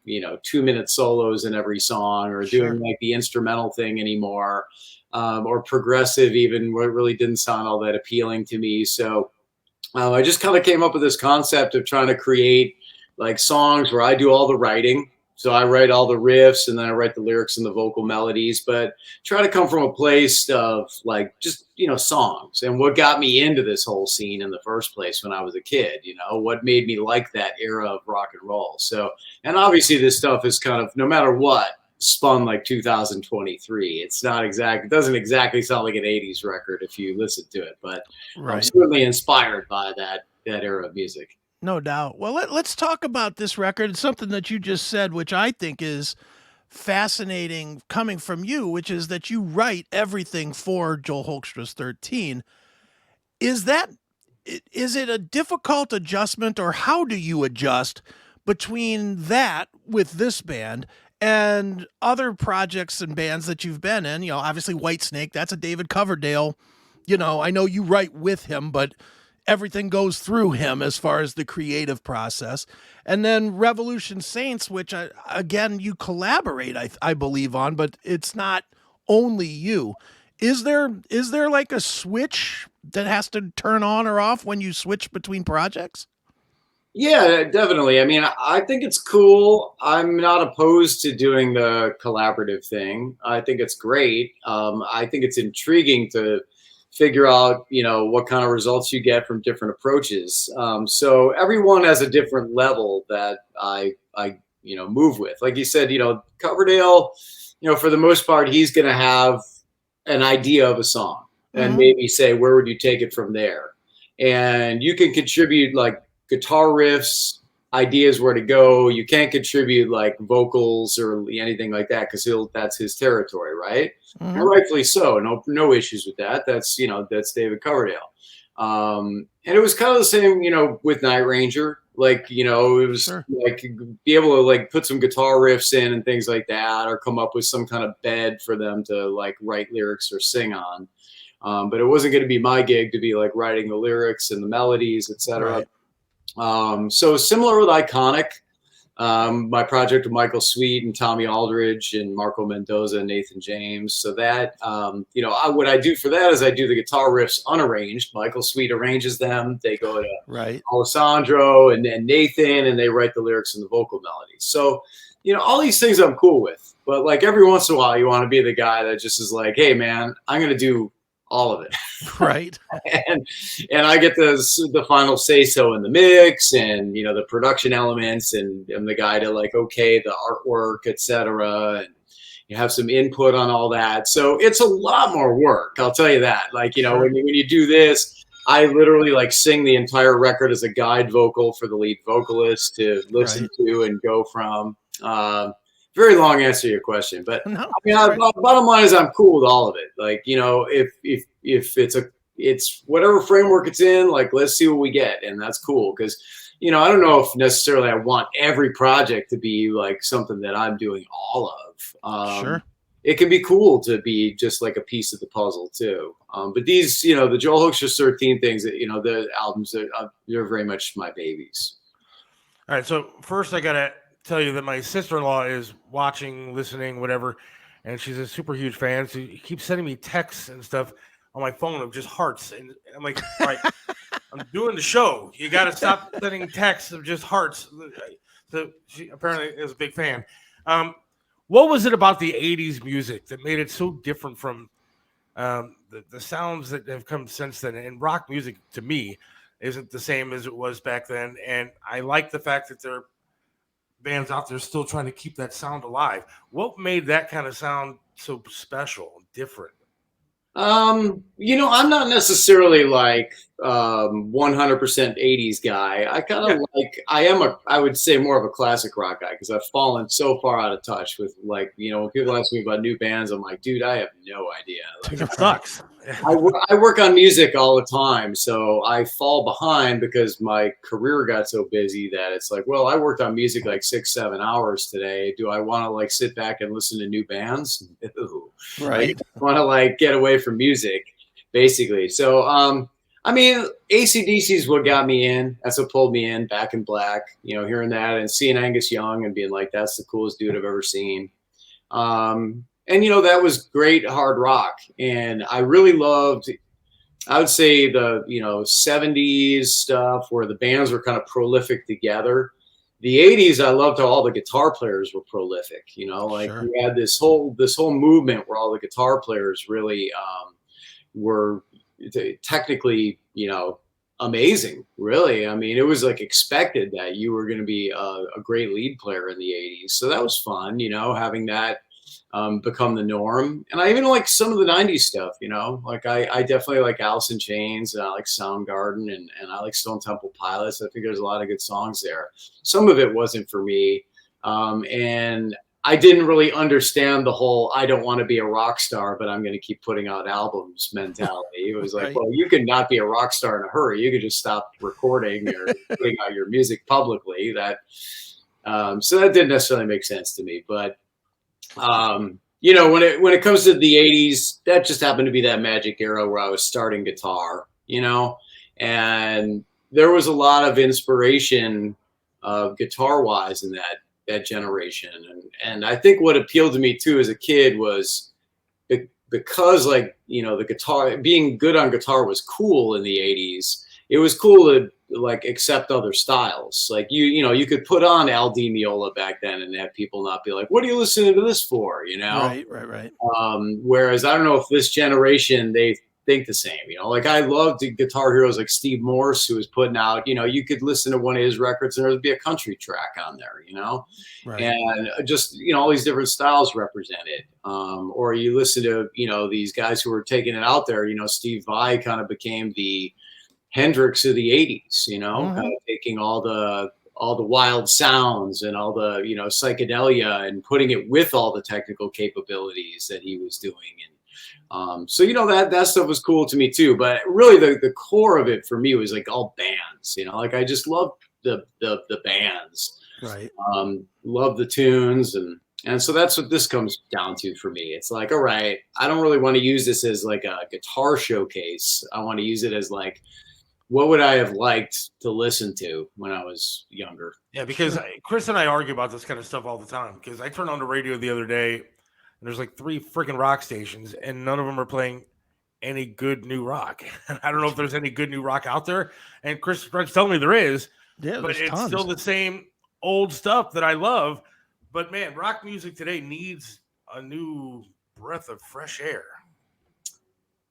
2-minute solos in every song, or doing like the instrumental thing anymore, or progressive even, where it really didn't sound all that appealing to me. So I just kind of came up with this concept of trying to create like songs where I do all the writing. So I write all the riffs and then I write the lyrics and the vocal melodies, but try to come from a place of like just, songs. And what got me into this whole scene in the first place when I was a kid, what made me like that era of rock and roll. So, and obviously this stuff is kind of, no matter what, spun like 2023. It's not exact. It doesn't exactly sound like an 80s record if you listen to it, but I'm certainly inspired by that era of music. No doubt. Well, let's talk about this record. It's something that you just said, which I think is fascinating coming from you, which is that you write everything for Joel Hoekstra's 13. Is it a difficult adjustment, or how do you adjust between that with this band and other projects and bands that you've been in? Obviously Whitesnake, that's a David Coverdale. I know you write with him, but everything goes through him as far as the creative process. And then Revolution Saints, which again, you collaborate, I believe on, but it's not only you. Is there like a switch that has to turn on or off when you switch between projects? Yeah, definitely. I mean, I think it's cool. I'm not opposed to doing the collaborative thing. I think it's great. I think it's intriguing to figure out, what kind of results you get from different approaches. So everyone has a different level that I move with. Like you said, Coverdale, for the most part, he's going to have an idea of a song and maybe say, where would you take it from there? And you can contribute like guitar riffs, ideas where to go. You can't contribute like vocals or anything like that because that's his territory, right? Mhm. And rightfully so. No issues with that. That's that's David Coverdale. And it was kind of the same, with Night Ranger. Like, it was Sure. like be able to like put some guitar riffs in and things like that, or come up with some kind of bed for them to like write lyrics or sing on. But it wasn't going to be my gig to be like writing the lyrics and the melodies, etc. Right. So similar with Iconic, my project with Michael Sweet and Tommy Aldridge and Marco Mendoza and Nathan James. So that, what I do for that is I do the guitar riffs unarranged. Michael Sweet arranges them. They go to Right. Alessandro and Nathan, and they write the lyrics and the vocal melodies. So, all these things I'm cool with. But like every once in a while, you want to be the guy that just is like, hey, man, I'm going to do all of it. Right. and I get the final say so in the mix, and the production elements, and I'm the guy to like okay the artwork, etc. And you have some input on all that. So it's a lot more work, I'll tell you that. Like Sure. when you do this, I literally like sing the entire record as a guide vocal for the lead vocalist to listen to and go from. Very long answer to your question, but No, bottom line is I'm cool with all of it. Like, if it's whatever framework it's in, like, let's see what we get. And that's cool. Cause I don't know if necessarily I want every project to be like something that I'm doing all of. Sure. It can be cool to be just like a piece of the puzzle too. But these, the Joel Hoekstra 13 things that, the albums, they're very much my babies. All right. So first I got to tell you that my sister-in-law is watching, listening, whatever, and she's a super huge fan. So she keeps sending me texts and stuff on my phone of just hearts, and I'm like, all right, I'm doing the show. You got to stop sending texts of just hearts. So she apparently is a big fan. What was it about the '80s music that made it so different from the sounds that have come since then? And rock music, to me, isn't the same as it was back then. And I like the fact that there are bands out there still trying to keep that sound alive. What made that kind of sound so special and different? I'm not necessarily like 100% 80s guy. I kind of I would say more of a classic rock guy because I've fallen so far out of touch with like, when people ask me about new bands, I'm like, dude, I have no idea. Like, It sucks. I work on music all the time, so I fall behind because my career got so busy that it's like, well, I worked on music like 6-7 hours today. Do I want to like sit back and listen to new bands? No. Right. I want to like get away from music, basically. So, AC/DC is what got me in. That's what pulled me in. Back in Black, hearing that and seeing Angus Young and being like, that's the coolest dude I've ever seen. And that was great hard rock. And I really loved, I would say the, 70s stuff where the bands were kind of prolific together. The 80s, I loved how all the guitar players were prolific, like Sure. we had this whole movement where all the guitar players really were technically, amazing, really. I mean, it was like expected that you were going to be a great lead player in the 80s. So that was fun, having that become the norm. And I even like some of the 90s stuff, like I definitely like Alice in Chains, and I like Soundgarden, and I like Stone Temple Pilots. I think there's a lot of good songs there. Some of it wasn't for me. And I didn't really understand the whole I don't want to be a rock star, but I'm going to keep putting out albums mentality. It was like, Right. well, you could not be a rock star in a hurry. You could just stop recording or putting out your music publicly. So that didn't necessarily make sense to me. But when it comes to the 80s, that just happened to be that magic era where I was starting guitar, and there was a lot of inspiration guitar wise in that generation. And I think what appealed to me too as a kid was because like, the guitar, being good on guitar was cool in the 80s. It was cool to like accept other styles. Like you could put on Al Di Meola back then and have people not be like, what are you listening to this for? Right. Whereas I don't know if this generation, they think the same, like I loved guitar heroes like Steve Morse, who was putting out, you could listen to one of his records and there would be a country track on there, Right. and just, all these different styles represented. Or you listen to, these guys who were taking it out there, Steve Vai kind of became the Hendrix of the 80s, kind of taking all the all the wild sounds and all the, you know, psychedelia and putting it with all the technical capabilities that he was doing. And so, you know, that stuff was cool to me too. But really the core of it for me was like all bands, you know, like I just love the bands. Right. Love the tunes. And so that's what this comes down to for me. It's like, all right, I don't really want to use this as like a guitar showcase. I want to use it as like, what would I have liked to listen to when I was younger? Yeah, because Chris and I argue about this kind of stuff all the time. Because I turned on the radio the other day, and there's like 3 freaking rock stations, and none of them are playing any good new rock. I don't know if there's any good new rock out there. And Chris French telling me there is, Yeah, but there's it's tons. still the same old stuff that I love. But man, rock music today needs a new breath of fresh air.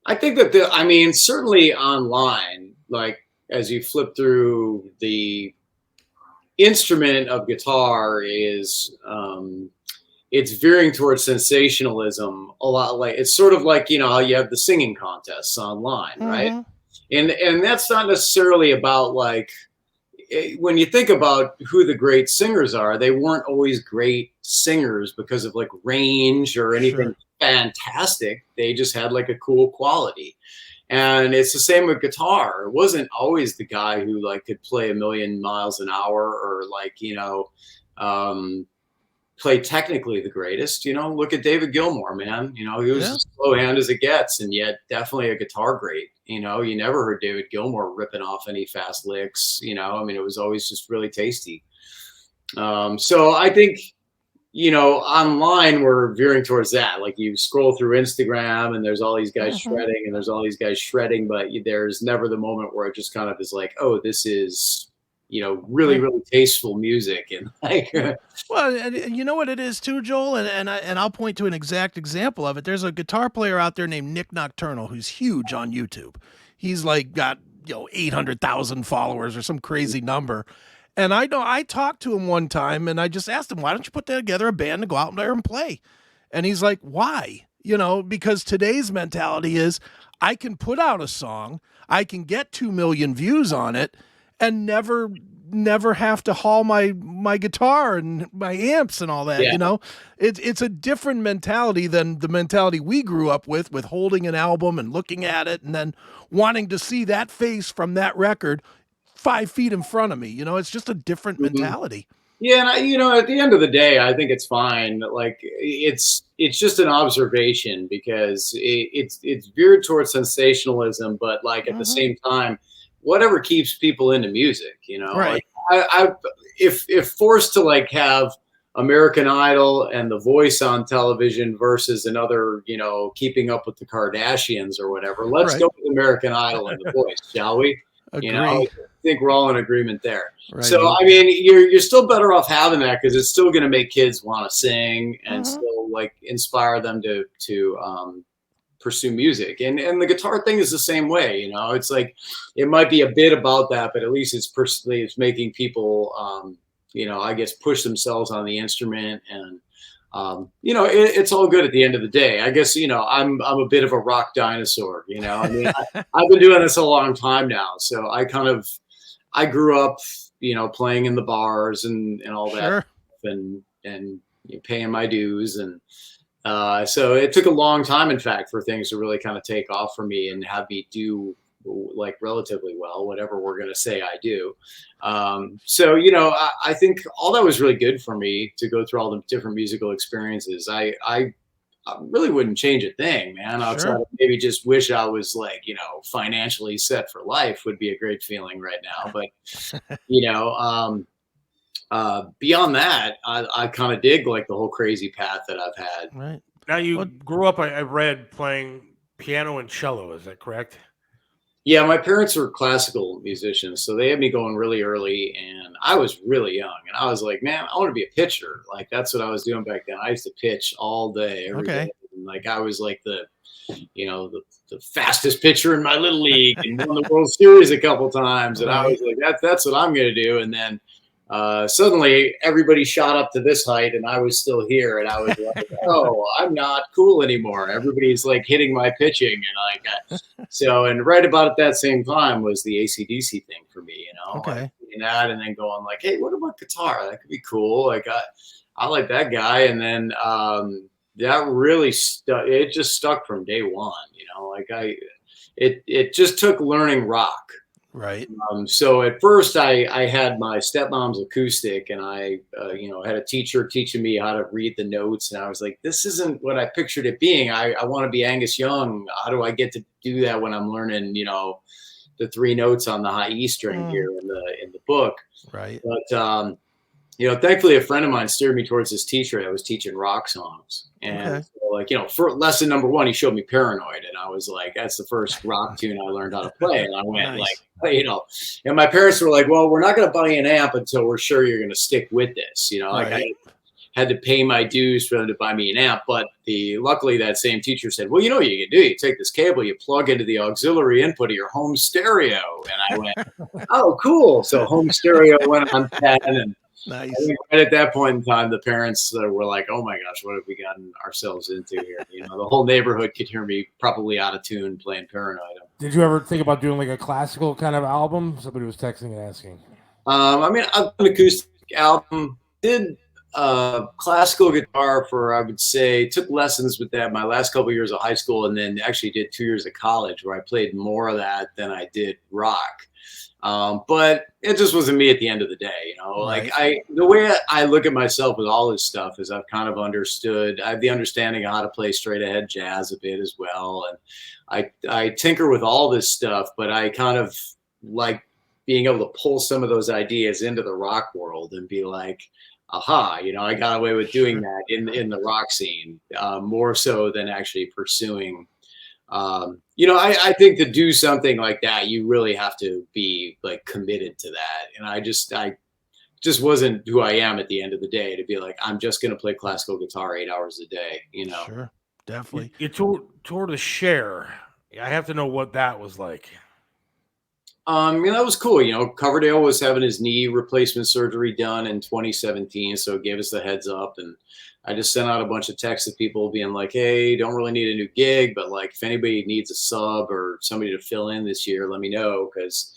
I think that I mean, certainly online, like as you flip through the instrument of guitar is, it's veering towards sensationalism a lot. Like it's sort of like, you know, how you have the singing contests online, right? And that's not necessarily about like, when you think about who the great singers are, they weren't always great singers because of like range or anything fantastic. They just had like a cool quality. And it's the same with guitar. It wasn't always the guy who like could play a million miles an hour or like, you know, play technically the greatest. You know, look at David Gilmour, man. You know, he was as slow hand as it gets, and yet definitely a guitar great. You know, you never heard David Gilmour ripping off any fast licks. You know, I mean, it was always just really tasty. So I think, you know, online we're veering towards that. Like you scroll through Instagram and there's all these guys shredding and there's all these guys shredding, but there's never the moment where it just kind of is like, oh, this is, you know, really, really tasteful music. And like, Well, and you know what it is too, Joel, and I'll point to an exact example of it. There's a guitar player out there named Nick Nocturnal who's huge on YouTube. He's like got, you know, 800,000 followers or some crazy number. And I know I talked to him one time and I just asked him, why don't you put together a band to go out there and play? And he's like, why? You know, because today's mentality is I can put out a song, I can get 2 million views on it, and never have to haul my guitar and my amps and all that. You know, it's a different mentality than the mentality we grew up with holding an album and looking at it and then wanting to see that face from that record 5 feet in front of me. You know, it's just a different mentality. Yeah, and you know, at the end of the day, I think it's fine. Like it's just an observation because it's veered towards sensationalism, but like at the same time, whatever keeps people into music, you know. Right. Like if forced to like have American Idol and The Voice on television versus another, you know, Keeping Up with the Kardashians or whatever, let's go with American Idol and The Voice, shall we? Agree. You know, I think we're all in agreement there. Right. So I mean, you're still better off having that because it's still going to make kids want to sing and still like inspire them to pursue music. And the guitar thing is the same way. You know, it's like it might be a bit about that, but at least it's making people you know, I guess push themselves on the instrument and you know, it's all good at the end of the day. I guess, you know, I'm a bit of a rock dinosaur, you know. I mean, I've been doing this a long time now. So I grew up, you know, playing in the bars and all that and you know, paying my dues. And so it took a long time, in fact, for things to really kind of take off for me and have me do like relatively well, whatever we're going to say I do. So, you know, I think all that was really good for me to go through all the different musical experiences. I really wouldn't change a thing, man. Outside of maybe just wish I was like, you know, financially set for life would be a great feeling right now. But, you know, beyond that, I kind of dig like the whole crazy path that I've had. Right. Now you grew up, I read, playing piano and cello. Is that correct? Yeah, my parents were classical musicians, so they had me going really early, and I was really young, and I was like, man, I want to be a pitcher. Like that's what I was doing back then. I used to pitch all day, every day. And, like I was like the fastest pitcher in my little league and won the World Series a couple times, and I was like, that's what I'm going to do. And then suddenly everybody shot up to this height and I was still here, and I was like, oh, I'm not cool anymore. Everybody's like hitting my pitching, and like so, and right about at that same time was the AC/DC thing for me, you know. Okay. studying that and then going like, hey, what about guitar? That could be cool. Like I like that guy. And then that really stuck. It just stuck from day one, you know, like it just took learning rock. Right. So at first I had my stepmom's acoustic and I, you know, had a teacher teaching me how to read the notes. And I was like, this isn't what I pictured it being. I want to be Angus Young. How do I get to do that when I'm learning, you know, the 3 notes on the high E string here in the book? Right. But, you know, thankfully a friend of mine steered me towards this teacher that was teaching rock songs. And so, like, you know, for lesson number 1, he showed me Paranoid. And I was like, that's the first rock tune I learned how to play. And I went like, you know, and my parents were like, well, we're not going to buy you an amp until we're sure you're going to stick with this. You know, like I had to pay my dues for them to buy me an amp. But luckily that same teacher said, well, you know what you can do? You take this cable, you plug into the auxiliary input of your home stereo. And I went, oh, cool. So home stereo went on 10 and nice. Right at that point in time, the parents were like, oh my gosh, what have we gotten ourselves into here? You know, the whole neighborhood could hear me probably out of tune playing Paranoid. Did you ever think about doing like a classical kind of album? Somebody was texting and asking. I mean, I've done an acoustic album, did classical guitar for, I would say, took lessons with that my last couple of years of high school, and then actually did 2 years of college where I played more of that than I did rock. But it just wasn't me at the end of the day, you know, like the way I look at myself with all this stuff is I've kind of understood, I have the understanding of how to play straight ahead jazz a bit as well. And I tinker with all this stuff, but I kind of like being able to pull some of those ideas into the rock world and be like, aha, you know, I got away with doing that in the rock scene, more so than actually pursuing. You know, I think to do something like that, you really have to be like committed to that. And I just wasn't who I am at the end of the day to be like, I'm just going to play classical guitar 8 hours a day, you know? Sure. Definitely. You toured to Cher. I have to know what that was like. I mean, that was cool. You know, Coverdale was having his knee replacement surgery done in 2017. So it gave us the heads up, and I just sent out a bunch of texts to people being like, hey, don't really need a new gig, but like if anybody needs a sub or somebody to fill in this year, let me know. Cause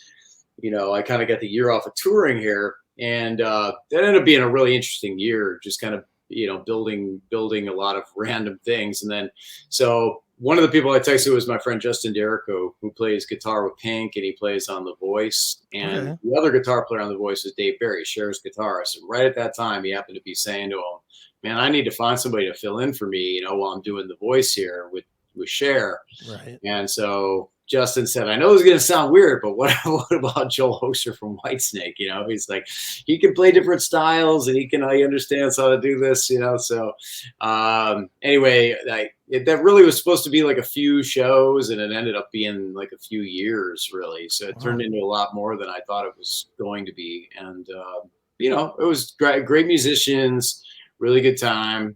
you know, I kind of got the year off of touring here, and that ended up being a really interesting year, just kind of, you know, building a lot of random things. And then, so one of the people I texted was my friend Justin Derrico, who plays guitar with Pink, and he plays on The Voice. And the other guitar player on The Voice was Dave Berry, Cher's guitarist. And right at that time, he happened to be saying to him, man, I need to find somebody to fill in for me, you know, while I'm doing The Voice here with Cher. Right. And so Justin said, I know it's going to sound weird, but what about Joel Hoekstra from Whitesnake? You know, he's like, he can play different styles and he understands how to do this, you know? So anyway, that really was supposed to be like a few shows, and it ended up being like a few years really. So it turned into a lot more than I thought it was going to be. And, you know, it was great musicians, really good time.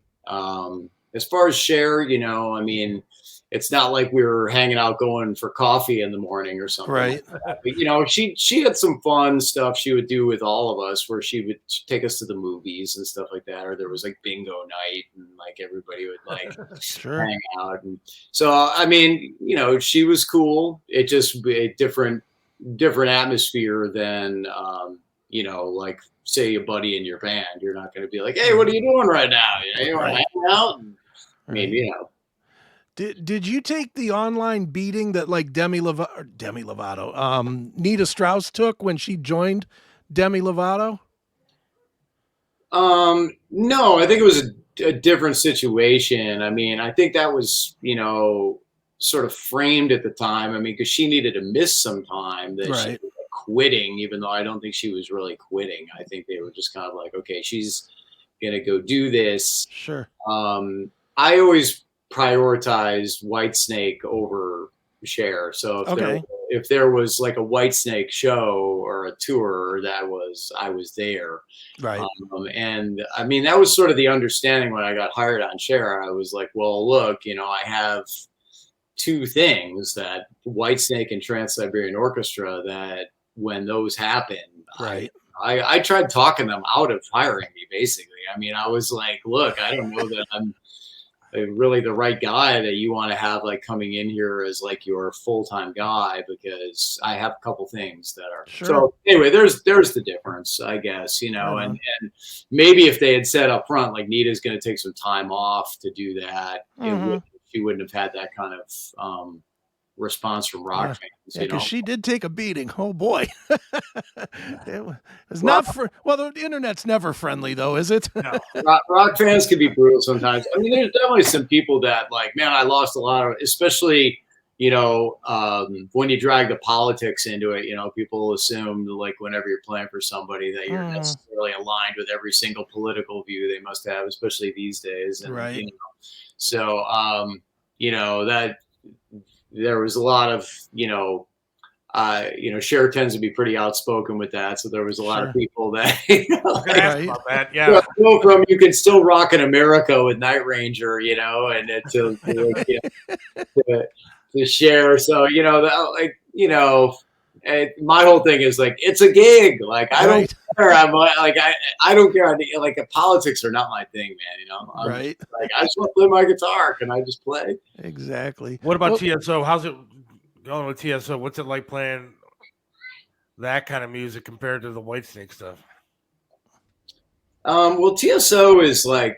As far as Cher, you know, I mean, it's not like we were hanging out going for coffee in the morning or something. Right. Like that. But, you know, she had some fun stuff she would do with all of us, where she would take us to the movies and stuff like that. Or there was like bingo night, and like everybody would like hang out. And so, I mean, you know, she was cool. It just a different atmosphere than, you know, like say a buddy in your band. You're not going to be like, hey, what are you doing right now? You want to hang out? And, I mean, you know. Did you take the online beating that like Demi Lovato, Nita Strauss took when she joined Demi Lovato? No, I think it was a different situation. I mean, I think that was, you know, sort of framed at the time. I mean, because she needed to miss some time that she was quitting, even though I don't think she was really quitting. I think they were just kind of like, okay, she's gonna go do this. Sure. I always prioritized Whitesnake over Cher. So if there was like a Whitesnake show or a tour, I was there. Right. And I mean, that was sort of the understanding when I got hired on Cher. I was like, well, look, you know, I have two things, that Whitesnake and Trans-Siberian Orchestra, that when those happen, I tried talking them out of hiring me, basically. I mean, I was like, look, I don't know that I'm really the right guy that you want to have like coming in here as like your full-time guy, because I have a couple things that are so anyway, there's the difference, I guess, you know, and maybe if they had said up front, like Nita's going to take some time off to do that, she wouldn't have had that kind of response from rock fans. Yeah, you know, because she did take a beating. Oh boy, it was not for. Well, the internet's never friendly, though, is it? No. rock fans can be brutal sometimes. I mean, there's definitely some people that like, man, I lost a lot of, especially, you know, when you drag the politics into it. You know, people assume like whenever you're playing for somebody that you're necessarily aligned with every single political view they must have, especially these days. And, right. You know, so, you know, that. There was a lot of, you know, Cher tends to be pretty outspoken with that. So there was a lot of people that, you know, about that. Yeah. Go from you can still rock in America with Night Ranger, you know, and to Cher. So, you know, like, you know, my whole thing is like, it's a gig. Like, I don't care. I'm like, I don't care. Like, politics are not my thing, man. You know, right. Like, I just want to play my guitar. Can I just play? Exactly. What about TSO? How's it going with TSO? What's it like playing that kind of music compared to the Whitesnake stuff? Well, TSO is like,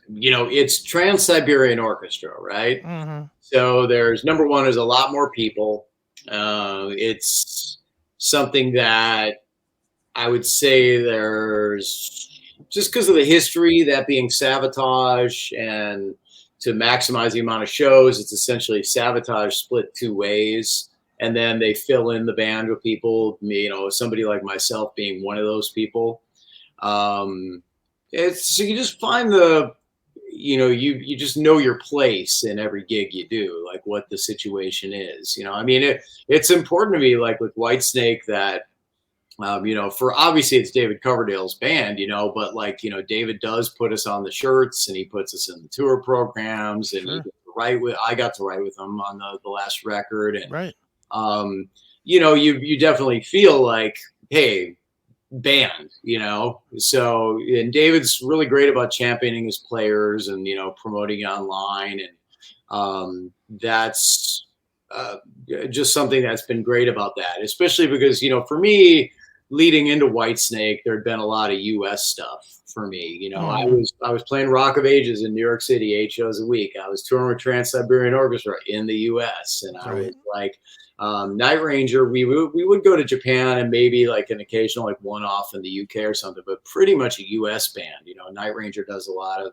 you know, it's Trans-Siberian Orchestra, right? So there's number one, there's a lot more people. It's something that I would say there's, just because of the history, that being Savatage, and to maximize the amount of shows, it's essentially Savatage split two ways, and then they fill in the band with people, you know, somebody like myself being one of those people. It's, so you just find the, you know, you just know your place in every gig you do, like what the situation is, you know. I mean, it's important to me, like with Whitesnake, that, you know, for obviously it's David Coverdale's band, you know, but like, you know, David does put us on the shirts and he puts us in the tour programs, and he I got to write with him on the last record. And, you know, you definitely feel like, hey, band, you know. So, and David's really great about championing his players and, you know, promoting online, and that's just something that's been great about that, especially because, you know, for me, leading into Whitesnake, there'd been a lot of US stuff for me. You know, I was playing Rock of Ages in New York City 8 shows a week. I was touring with Trans-Siberian Orchestra in the US, and I was like, Night Ranger, we would go to Japan and maybe like an occasional like one-off in the UK or something, but pretty much a US band. You know, Night Ranger does a lot of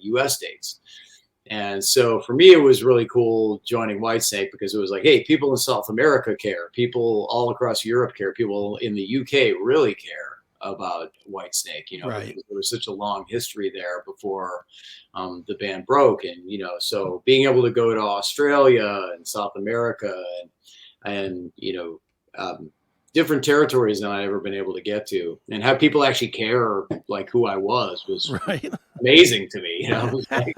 US dates. And so for me, it was really cool joining Whitesnake, because it was like, hey, people in South America care, people all across Europe care, people in the UK really care about Whitesnake, you know, because there was such a long history there before the band broke. And, you know, so being able to go to Australia and South America and you know, different territories than I'd ever been able to get to, and have people actually care like who I was amazing to me. You know, like,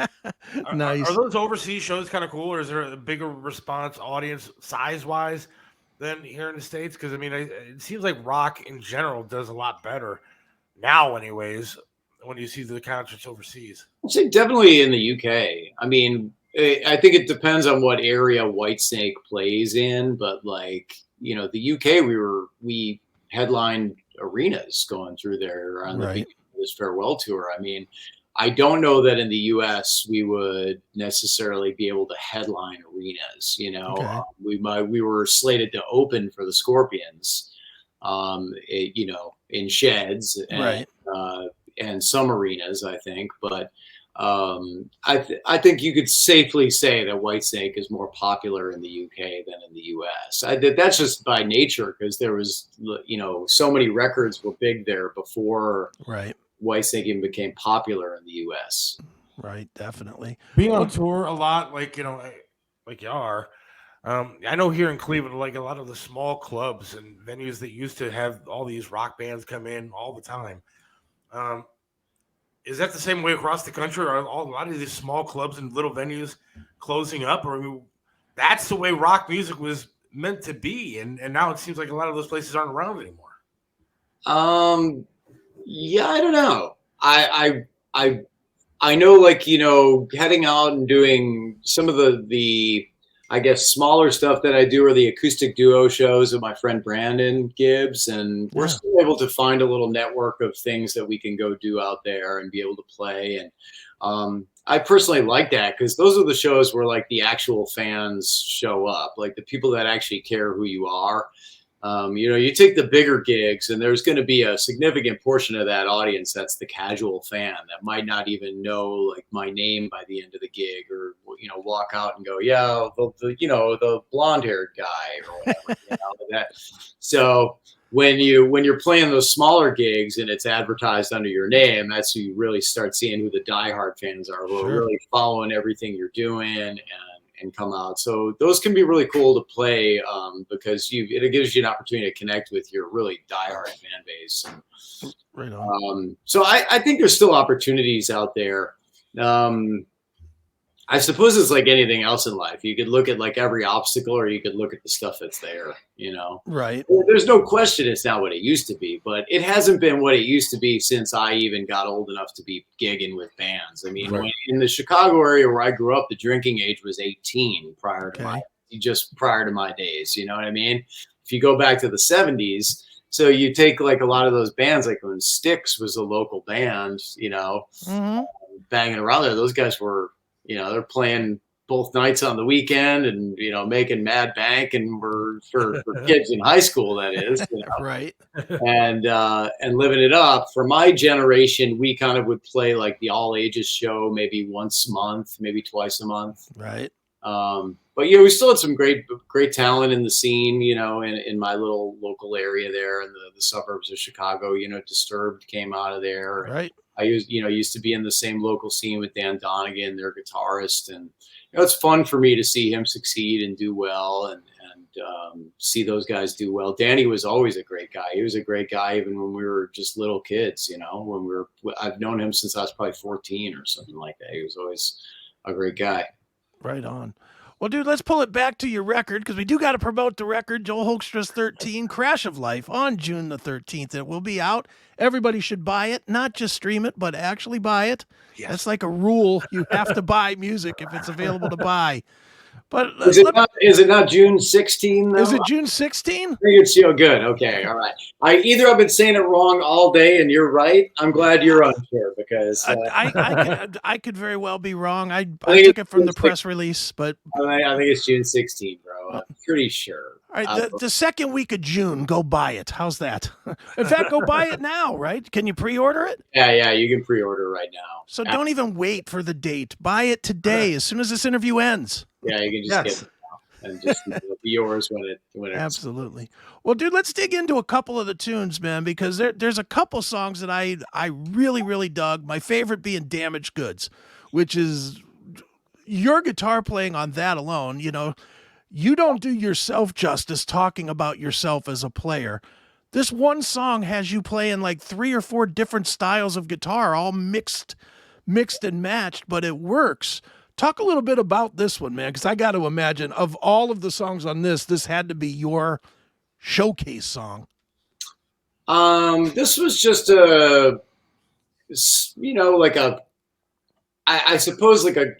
nice. Are those overseas shows kind of cool, or is there a bigger response audience size wise than here in the States? Because I mean, it seems like rock in general does a lot better now, anyways, when you see the concerts overseas. I'd say definitely in the UK. I mean, I think it depends on what area Whitesnake plays in, but like, you know, the UK, we headlined arenas going through there on the this farewell tour. I mean, I don't know that in the US we would necessarily be able to headline arenas. You know, we were slated to open for the Scorpions, you know, in sheds and some arenas, I think, but I think you could safely say that Whitesnake is more popular in the UK than in the US. That's just by nature, because there was, you know, so many records were big there before Whitesnake even became popular in the US. Right, definitely. Being on tour a lot, like, you know, like you are. I know here in Cleveland, like a lot of the small clubs and venues that used to have all these rock bands come in all the time. Is that the same way across the country? Are a lot of these small clubs and little venues closing up? Or I mean, that's the way rock music was meant to be, and now it seems like a lot of those places aren't around anymore. Yeah, I don't know. I I know, like, you know, heading out and doing some of the I guess smaller stuff that I do are the acoustic duo shows with my friend Brandon Gibbs, and we're Yeah. still able to find a little network of things that we can go do out there and be able to play. And I personally like that because those are the shows where like the actual fans show up, like the people that actually care who you are. You know, you take the bigger gigs and there's going to be a significant portion of that audience that's the casual fan that might not even know like my name by the end of the gig, or, you know, walk out and go, yeah, you know, the blonde haired guy or whatever, you know, that. So when you're playing those smaller gigs and it's advertised under your name, that's who you really start seeing who the diehard fans are, who are really following everything you're doing and come out. So those can be really cool to play because it gives you an opportunity to connect with your really diehard fan base. Right on. So I think there's still opportunities out there. I suppose it's like anything else in life. You could look at like every obstacle, or you could look at the stuff that's there, you know? Right. There's no question it's not what it used to be, but it hasn't been what it used to be since I even got old enough to be gigging with bands. I mean, in the Chicago area where I grew up, the drinking age was 18 prior to my days. You know what I mean? If you go back to the 70s, so you take like a lot of those bands, like when Styx was a local band, you know, banging around there, those guys were, you know, they're playing both nights on the weekend and, you know, making mad bank, and we're for kids in high school, that is, you know? Right. And living it up. For my generation, we kind of would play like the all ages show, maybe once a month, maybe twice a month. Right. But yeah, we still had some great talent in the scene, you know, in my little local area there in the suburbs of Chicago. You know, Disturbed came out of there. Right. I used to be in the same local scene with Dan Donegan, their guitarist, and you know, it's fun for me to see him succeed and do well, and see those guys do well. Danny was always a great guy. He was a great guy even when we were just little kids. You know, I've known him since I was probably 14 or something like that. He was always a great guy. Right on. Well, dude, let's pull it back to your record, because we do got to promote the record, Joel Hoekstra's 13, Crash of Life, on June the 13th. It will be out. Everybody should buy it, not just stream it, but actually buy it. Yes. That's like a rule. You have to buy music if it's available to buy. But is it not June 16? Is it June 16? I think it's good. Okay, all right. Either I've been saying it wrong all day and you're right. I'm glad you're unsure, because I could very well be wrong. I took it from the press release, but I think it's June 16, bro. I'm pretty sure. All right, the second week of June, go buy it. How's that? In fact, go buy it now, right? Can you pre-order it? Yeah, you can pre-order right now. So don't even wait for the date. Buy it today, as soon as this interview ends. Yeah, you can just get it now and just it'll be yours when it Absolutely. Well, dude, let's dig into a couple of the tunes, man, because there's a couple songs that I really, really dug. My favorite being Damaged Goods, which is your guitar playing on that alone. You know, you don't do yourself justice talking about yourself as a player. This one song has you playing like 3 or 4 different styles of guitar, all mixed and matched, but it works. Talk a little bit about this one, man, because I got to imagine of all of the songs on this had to be your showcase song. This was just a, you know, like I suppose like a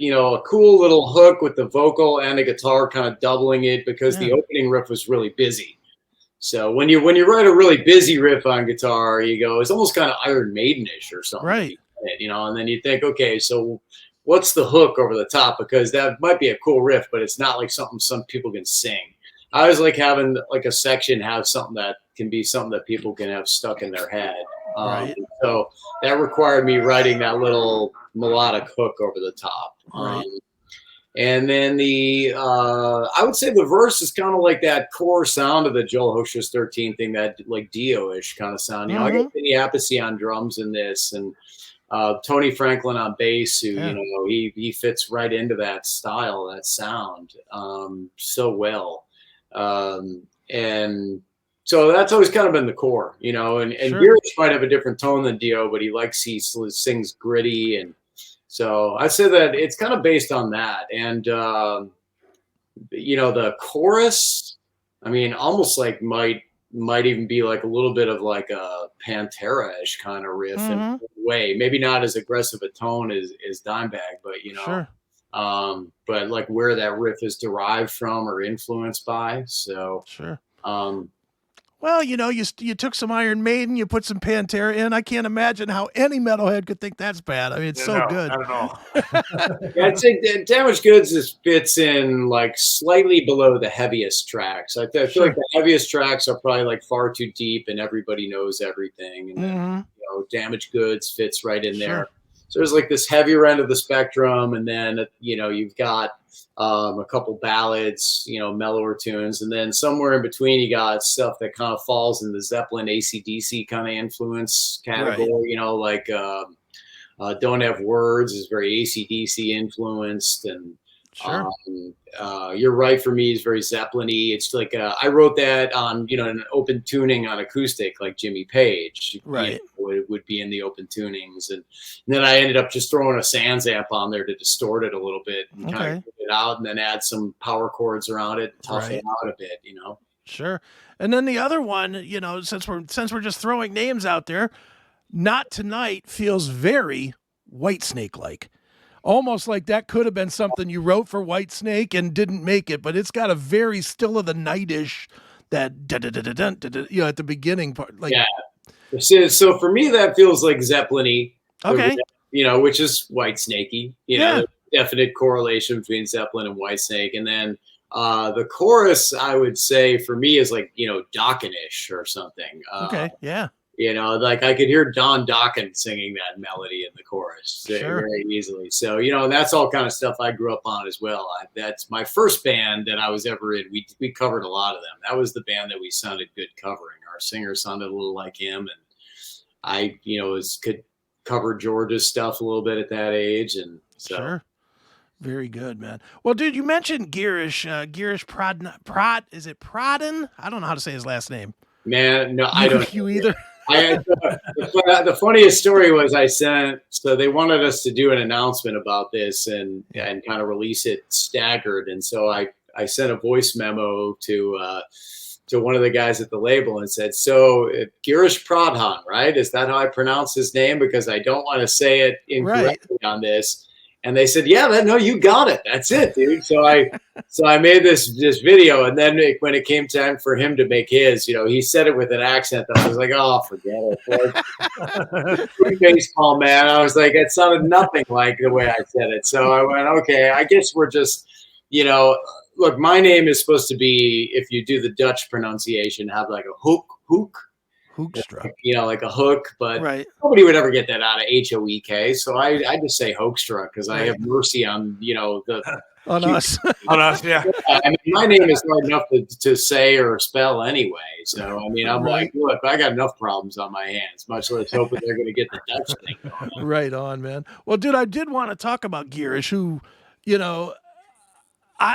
cool little hook with the vocal and the guitar kind of doubling it, because the opening riff was really busy. So when you write a really busy riff on guitar, you go, it's almost kind of Iron Maiden-ish or something, right? You know, and then you think, okay, so what's the hook over the top? Because that might be a cool riff, but it's not like something some people can sing. I always like having like a section have something that can be something that people can have stuck in their head. Right. So that required me writing that little melodic hook over the top. Right. And then I would say the verse is kind of like that core sound of the Joel Hoekstra's 13 thing, that like Dio-ish kind of sound. You know, I got Vinny Appice on drums in this, and Tony Franklin on bass, who, you know, he fits right into that style, that sound so well. And so that's always kind of been the core, you know, and Girish might have a different tone than Dio, but he sings gritty. And so I'd say that it's kind of based on that. And, you know, the chorus, I mean, almost like might might even be like a little bit of like a Pantera-ish kind of riff in a way. Maybe not as aggressive a tone as Dimebag, but Sure. but like where that riff is derived from or influenced by. So Sure. Well, you took some Iron Maiden, you put some Pantera in. I can't imagine how any metalhead could think that's bad. I mean, it's so good. Not at all. Yeah, I'd say Damaged Goods fits in like slightly below the heaviest tracks. I feel like the heaviest tracks are probably like Far Too Deep and Everybody Knows Everything. And then, Damaged Goods fits right in there. So there's like this heavier end of the spectrum. And then, you've got a couple ballads, mellower tunes. And then somewhere in between, you got stuff that kind of falls in the Zeppelin AC/DC kind of influence category, like Don't Have Words is very AC/DC influenced. And You're Right for Me is very Zeppelin-y. It's like I wrote that on, an open tuning on acoustic, like Jimmy Page. Right. Would be in the open tunings. And then I ended up just throwing a Sans amp on there to distort it a little bit and kind of get it out and then add some power chords around it and tough it out a bit, Sure. And then the other one, since we're just throwing names out there, Not Tonight feels very Whitesnake like. Almost like that could have been something you wrote for Whitesnake and didn't make it, but it's got a very Still of the Night-ish, that at the beginning part. Like, yeah. So for me, that feels like Zeppelin-y. Okay. Which is Whitesnake-y. Definite correlation between Zeppelin and Whitesnake. And then the chorus, I would say, for me is like, Dokken-ish or something. Okay, yeah. Like I could hear Don Dokken singing that melody in the chorus very easily. So, and that's all kind of stuff I grew up on as well. That's my first band that I was ever in. We covered a lot of them. That was the band that we sounded good covering. Our singer sounded a little like him. And I, could cover George's stuff a little bit at that age. And so. Sure. Very good, man. Well, dude, you mentioned Girish Prod. Is it Prodden? I don't know how to say his last name. Man, no, I don't. You either. The funniest story was so they wanted us to do an announcement about this and kind of release it staggered. And so I sent a voice memo to one of the guys at the label and said, so Girish Pradhan, right? Is that how I pronounce his name? Because I don't want to say it incorrectly on this. And they said, yeah, no, you got it. That's it, dude. So I made this video. And then when it came time for him to make his, he said it with an accent that I was like, oh, forget it. Baseball, man. I was like, it sounded nothing like the way I said it. So I went, okay, I guess we're just, look, my name is supposed to be, if you do the Dutch pronunciation, have like a hoek. Hoekstra. Like a hook, but nobody would ever get that out of Hoek. So I just say Hoekstra because I have mercy on, on us. On us, yeah. I mean, my name is hard enough to say or spell anyway. So, I mean, I'm like, look, I got enough problems on my hands, much less hoping they're going to get the Dutch thing going on. Right on, man. Well, dude, I did want to talk about Girish, who,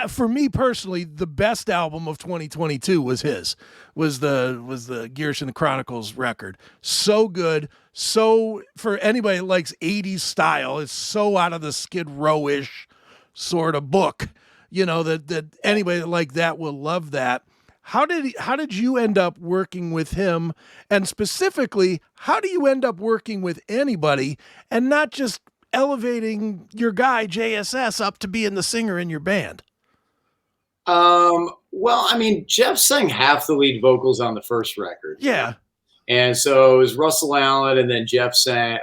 for me personally, the best album of 2022 was the Girish and the Chronicles record. So good. So for anybody that likes 80s style, it's so out of the Skid Row-ish sort of book, that anybody like that will love that. How did you end up working with him? And specifically, how do you end up working with anybody and not just elevating your guy JSS up to being the singer in your band? Well, I mean, Jeff sang half the lead vocals on the first record. Yeah. And so it was Russell Allen and then Jeff sang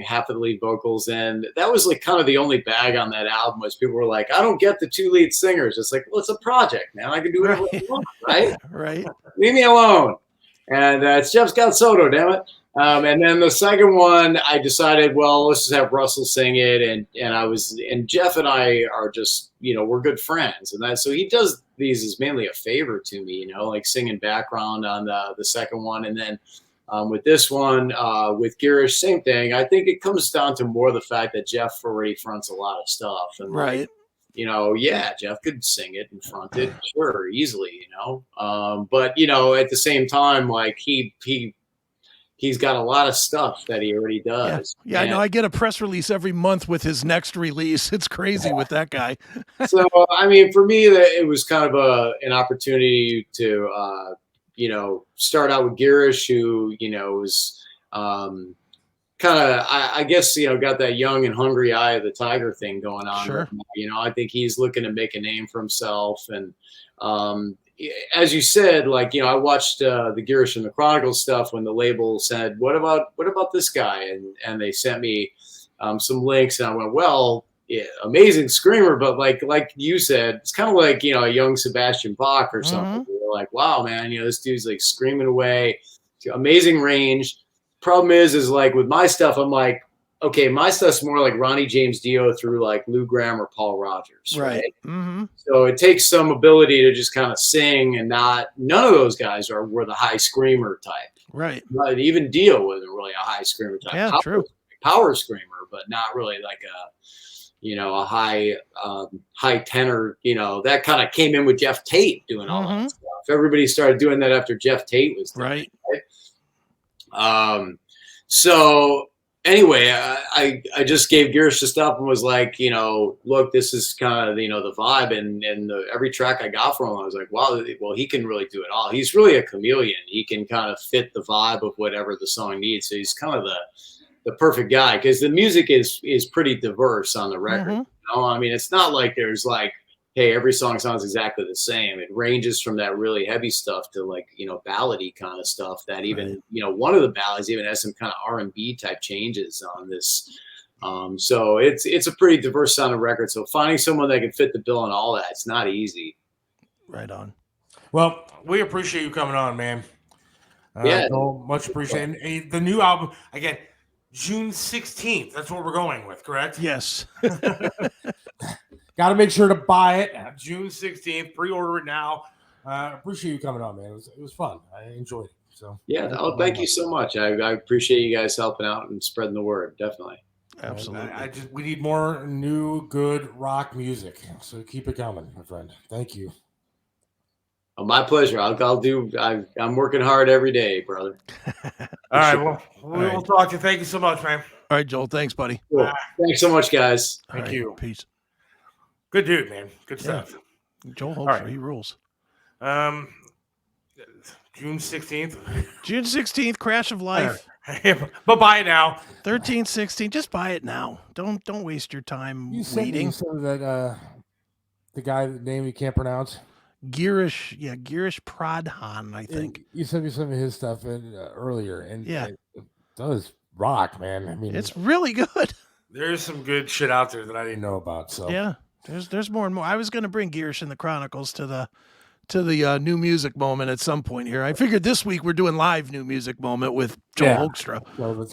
half of the lead vocals. And that was like kind of the only bag on that album was people were like, I don't get the two lead singers. It's like, well, it's a project, man. I can do whatever I want, right? Right. Leave me alone. And it's Jeff Scott Soto, damn it. And then the second one, I decided, well, let's just have Russell sing it. And Jeff and I are just, we're good friends. And so he does these as mainly a favor to me, like singing background on the second one. And then with this one, with Girish, same thing. I think it comes down to more the fact that Jeff already fronts a lot of stuff. And right. Jeff could sing it and front it, sure, easily, but, at the same time, like he's got a lot of stuff that he already does. Yeah, I know. I get a press release every month with his next release. It's crazy with that guy. So, I mean, for me, it was kind of an opportunity to start out with Girish, who, was kind of, I guess, got that young and hungry eye of the tiger thing going on. Sure. Right now. I think he's looking to make a name for himself. And as you said, like, I watched the Girish and the Chronicles stuff when the label said, what about this guy? And they sent me some links, and I went, well, yeah, amazing screamer, but like you said, it's kind of like, a young Sebastian Bach or something. You're like, wow, man, this dude's like screaming away, amazing range. Problem is like with my stuff, I'm like, okay, my stuff's more like Ronnie James Dio through like Lou Gramm or Paul Rogers, right? Mm-hmm. So it takes some ability to just kind of sing, and none of those guys were the high screamer type. Right. But even Dio wasn't really a high screamer type. Yeah, true. Power screamer, but not really like a high tenor, that kind of came in with Jeff Tate doing all that stuff. Everybody started doing that after Jeff Tate was there, right? So anyway, I just gave Girish the stuff and was like, look, this is kind of, the vibe, and every track I got from him, I was like, wow, well, he can really do it all. He's really a chameleon. He can kind of fit the vibe of whatever the song needs. So he's kind of the perfect guy, because the music is pretty diverse on the record. I mean, it's not like there's like, hey, every song sounds exactly the same. It ranges from that really heavy stuff to like, ballady kind of stuff that even, one of the ballads even has some kind of R&B type changes on this. So it's a pretty diverse sounding record. So finding someone that can fit the bill and all that, it's not easy. Right on. Well, we appreciate you coming on, man. Yeah. So much appreciated. And the new album, again, June 16th. That's what we're going with, correct? Yes. Got to make sure to buy it. June 16th. Pre-order it now. Appreciate you coming on, man. It was fun. I enjoyed it. So yeah. Oh, thank you so much. I appreciate you guys helping out and spreading the word. Definitely. Absolutely. We need more new, good rock music. So keep it coming, my friend. Thank you. Oh, my pleasure. I'm working hard every day, brother. All right. Well, we'll talk to you. Thank you so much, man. All right, Joel. Thanks, buddy. Cool. Thanks so much, guys. Thank you. Peace. Good dude, man. Good stuff. Joel Hoekstra, he rules. June 16th. June 16th, Crash of Life. But buy it now. 13/16. Just buy it now. Don't waste your time waiting. You said that the guy, the name you can't pronounce. Girish Pradhan, I think. You sent me some of his stuff earlier, and yeah, it does rock, man. I mean, it's really good. There's some good shit out there that I didn't know about. So yeah, there's more and more. I was going to bring Girish and the Chronicles to the new music moment at some point here. I figured this week we're doing live new music moment with Joel Hoekstra. Well,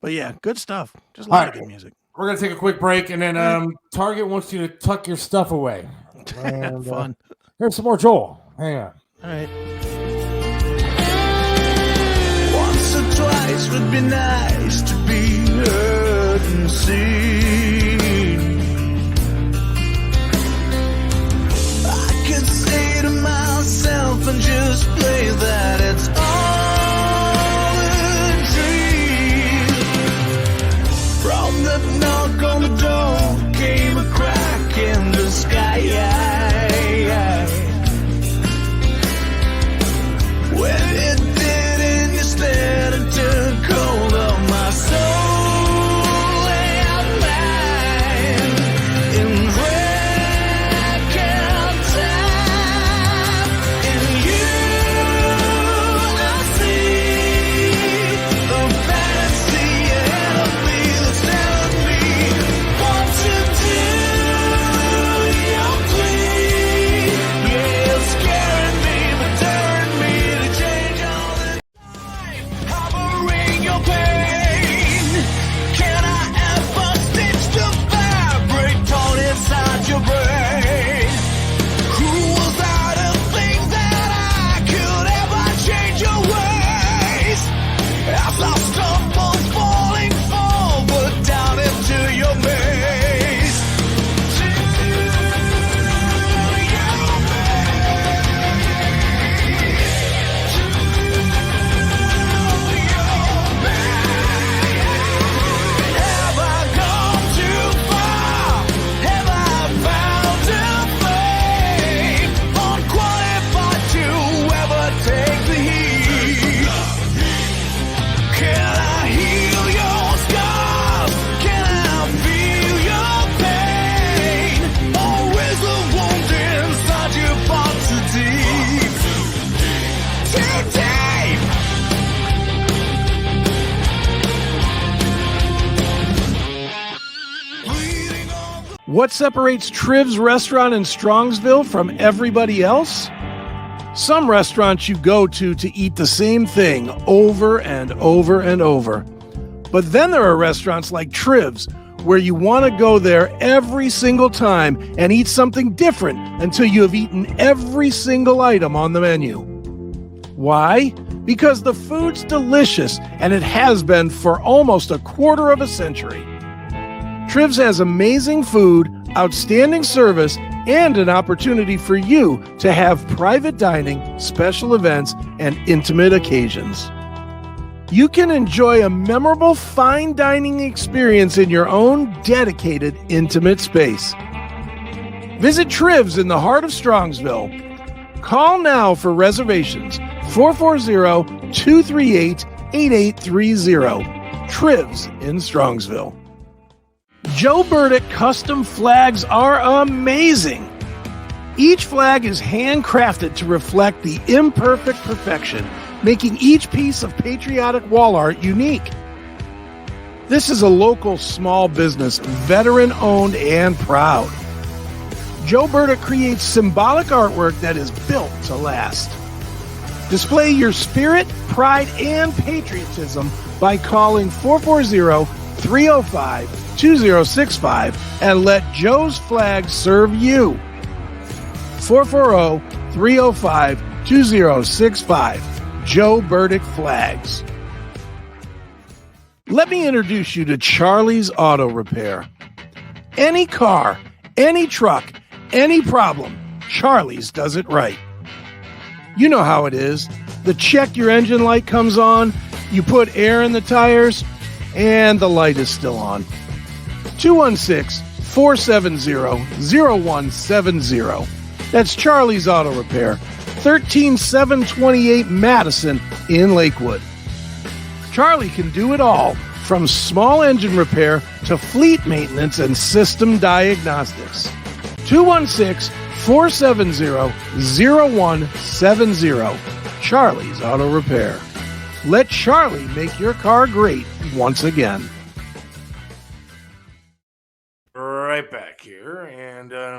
but yeah, good stuff. Just a lot of good music. We're gonna take a quick break, and then Target wants you to tuck your stuff away. And, fun. Here's some more Joel. Hang on. All right. Once or twice would be nice to be heard and seen. I could say to myself and just play that it's all a dream. From the knock on the door came a crack in the sky. When it did, and you stared and took hold of my soul and mind. What separates Triv's restaurant in Strongsville from everybody else? Some restaurants you go to eat the same thing over and over and over. But then there are restaurants like Triv's, where you want to go there every single time and eat something different until you have eaten every single item on the menu. Why? Because the food's delicious, and it has been for almost a quarter of a century. Triv's has amazing food, outstanding service, and an opportunity for you to have private dining, special events, and intimate occasions. You can enjoy a memorable fine dining experience in your own dedicated, intimate space. Visit Triv's in the heart of Strongsville. Call now for reservations, 440-238-8830. Triv's in Strongsville. Joe Burdick custom flags are amazing. Each flag is handcrafted to reflect the imperfect perfection, making each piece of patriotic wall art unique. This is a local small business, veteran-owned and proud. Joe Burdick creates symbolic artwork that is built to last. Display your spirit, pride, and patriotism by calling 440-305-2065 and let Joe's flag serve you. 440-305-2065. Joe Burdick Flags. Let me introduce you to Charlie's Auto Repair. Any car, any truck, any problem, Charlie's does it right. You know how it is. The check your engine light comes on, you put air in the tires, and the light is still on. 216-470-0170. That's Charlie's Auto Repair, 13728 Madison in Lakewood. Charlie can do it all, from small engine repair to fleet maintenance and system diagnostics. 216-470-0170. Charlie's Auto Repair. Let Charlie make your car great once again. Right back here, and I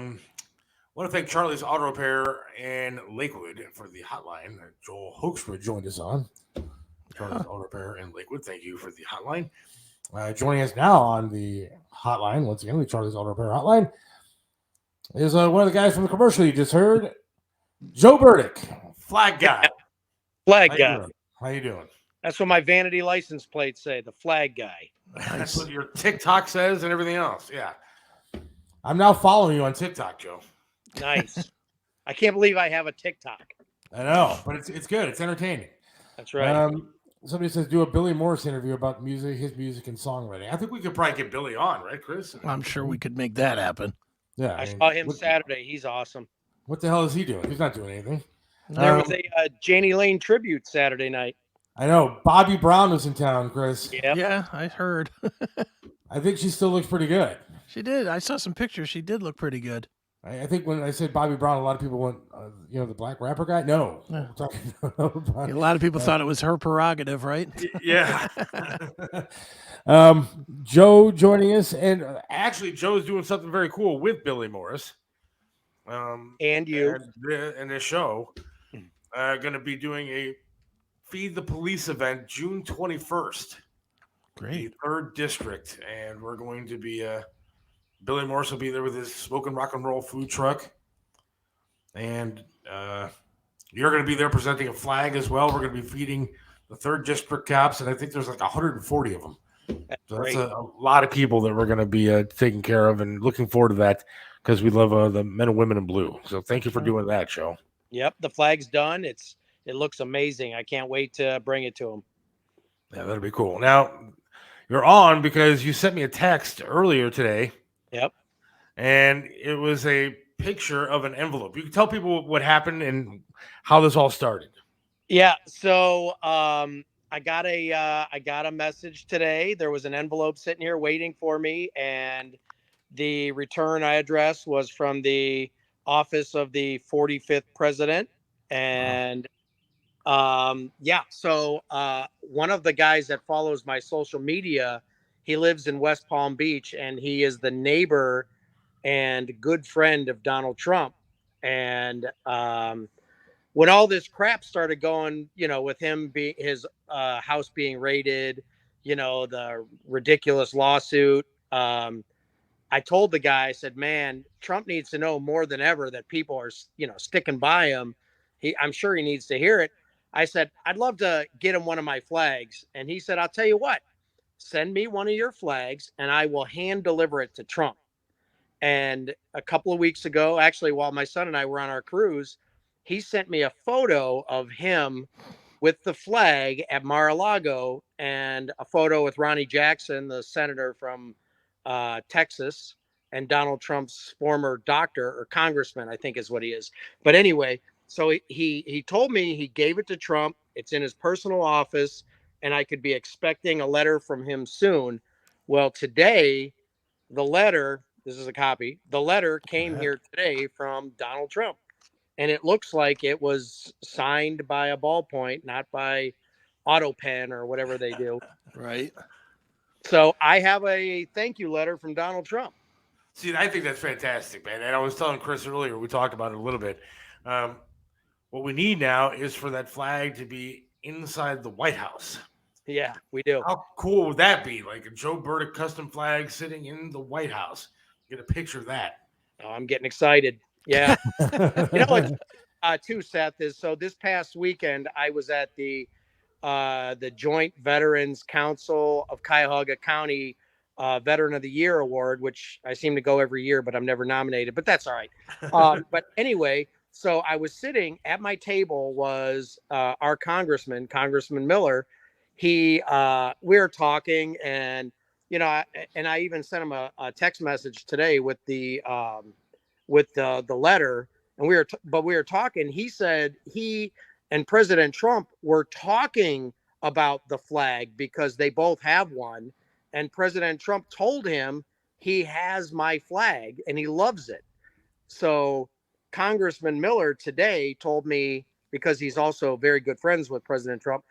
want to thank Charlie's Auto Repair in Lakewood for the hotline. Joel Hoekstra joined us on Charlie's Auto Repair in Lakewood. Thank you for the hotline. Joining us now on the hotline, once again, the Charlie's Auto Repair hotline, is one of the guys from the commercial you just heard, Joe Burdick, flag guy. Flag How guy. you doing? How you doing? That's what my vanity license plates say, the flag guy. That's what your TikTok says and everything else. Yeah. I'm now following you on TikTok, Joe. Nice. I can't believe I have a TikTok. I know, but it's good. It's entertaining. That's right. Somebody says do a Billy Morris interview about music, his music and songwriting. I think we could probably get Billy on, right, Chris? I'm sure we could make that happen. Yeah. I saw him Saturday. He's awesome. What the hell is he doing? He's not doing anything. There was a Janie Lane tribute Saturday night. I know. Bobby Brown was in town, Chris. Yep. Yeah, I heard. I think she still looks pretty good. She did. I saw some pictures. She did look pretty good. I think when I said Bobby Brown, a lot of people went, the black rapper guy? No. Yeah. We're talking about, A lot of people thought it was her prerogative, right? yeah. Joe joining us. And actually, Joe's doing something very cool with Billy Morris. And you. And this show. Going to be doing a Feed the Police event June 21st. Great. The 3rd District. And we're going to be... Billy Morris will be there with his smoking rock and roll food truck. And you're going to be there presenting a flag as well. We're going to be feeding the 3rd District cops, and I think there's like 140 of them. So that's a lot of people that we're going to be taking care of, and looking forward to that because we love the men and women in blue. So thank you for doing that, Joe. Yep, the flag's done. It looks amazing. I can't wait to bring it to him. Yeah, that'll be cool. Now, you're on because you sent me a text earlier today. Yep. And it was a picture of an envelope. You can tell people what happened and how this all started. Yeah. So I got a message today. There was an envelope sitting here waiting for me, and the return address was from the office of the 45th president. And so one of the guys that follows my social media, he lives in West Palm Beach, and he is the neighbor and good friend of Donald Trump. And when all this crap started going, with him his house being raided, the ridiculous lawsuit, I told the guy, I said, man, Trump needs to know more than ever that people are, sticking by him. I'm sure he needs to hear it. I said, I'd love to get him one of my flags. And he said, I'll tell you what, send me one of your flags and I will hand deliver it to Trump. And a couple of weeks ago, actually, while my son and I were on our cruise, he sent me a photo of him with the flag at Mar-a-Lago and a photo with Ronnie Jackson, the senator from Texas, and Donald Trump's former doctor or congressman, I think is what he is. But anyway, so he told me he gave it to Trump. It's in his personal office, and I could be expecting a letter from him soon. Well, today, the letter, this is a copy, the letter came here today from Donald Trump. And it looks like it was signed by a ballpoint, not by auto pen or whatever they do. Right. So I have a thank you letter from Donald Trump. See, I think that's fantastic, man. And I was telling Chris earlier, we talked about it a little bit. What we need now is for that flag to be inside the White House. Yeah, we do. How cool would that be? Like a Joe Burdick custom flag sitting in the White House. Get a picture of that. Oh, I'm getting excited. Yeah. What, too, Seth, is so this past weekend I was at the Joint Veterans Council of Cuyahoga County Veteran of the Year Award, which I seem to go every year, but I'm never nominated, but that's all right. But anyway, so I was sitting at my table was our Congressman Miller. We were talking, and I even sent him a text message today with the letter, and we were talking. He said he and President Trump were talking about the flag because they both have one, and President Trump told him he has my flag and he loves it. So Congressman Miller today told me, because he's also very good friends with President Trump,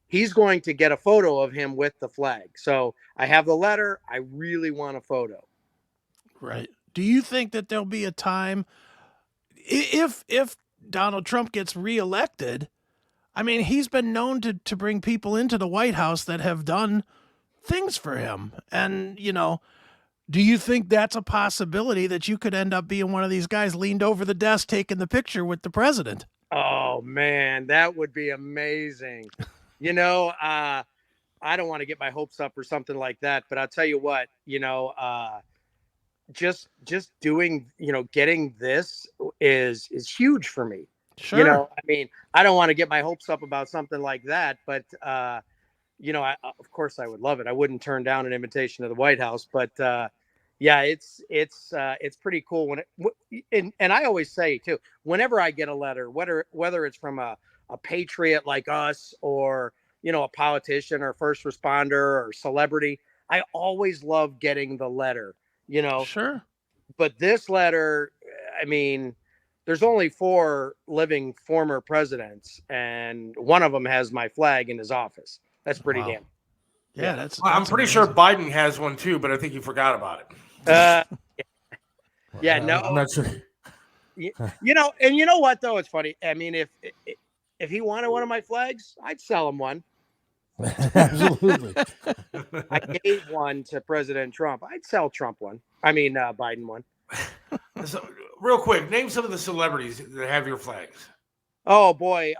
he's going to get a photo of him with the flag. So I have the letter. I really want a photo. Right. Do you think that there'll be a time if Donald Trump gets reelected? I mean, he's been known to bring people into the White House that have done things for him. And, do you think that's a possibility that you could end up being one of these guys leaned over the desk taking the picture with the president? Oh, man, that would be amazing. I don't want to get my hopes up or something like that, but I'll tell you what, just doing, getting this is huge for me. Sure. I mean, I don't want to get my hopes up about something like that, but, of course I would love it. I wouldn't turn down an invitation to the White House, but, yeah, it's pretty cool and I always say too, whenever I get a letter, whether it's from a patriot like us or, a politician or first responder or celebrity, I always love getting the letter, Sure. But this letter, I mean, there's only 4 living former presidents, and one of them has my flag in his office. That's pretty damn. Yeah, that's I'm pretty sure Biden has one too, but I think you forgot about it. Yeah, no, I'm not sure. and you know what though? It's funny. I mean, if he wanted one of my flags, I'd sell him one. Absolutely. I gave one to President Trump. I'd sell Trump one. I mean, Biden one. So, real quick, name some of the celebrities that have your flags. Oh boy,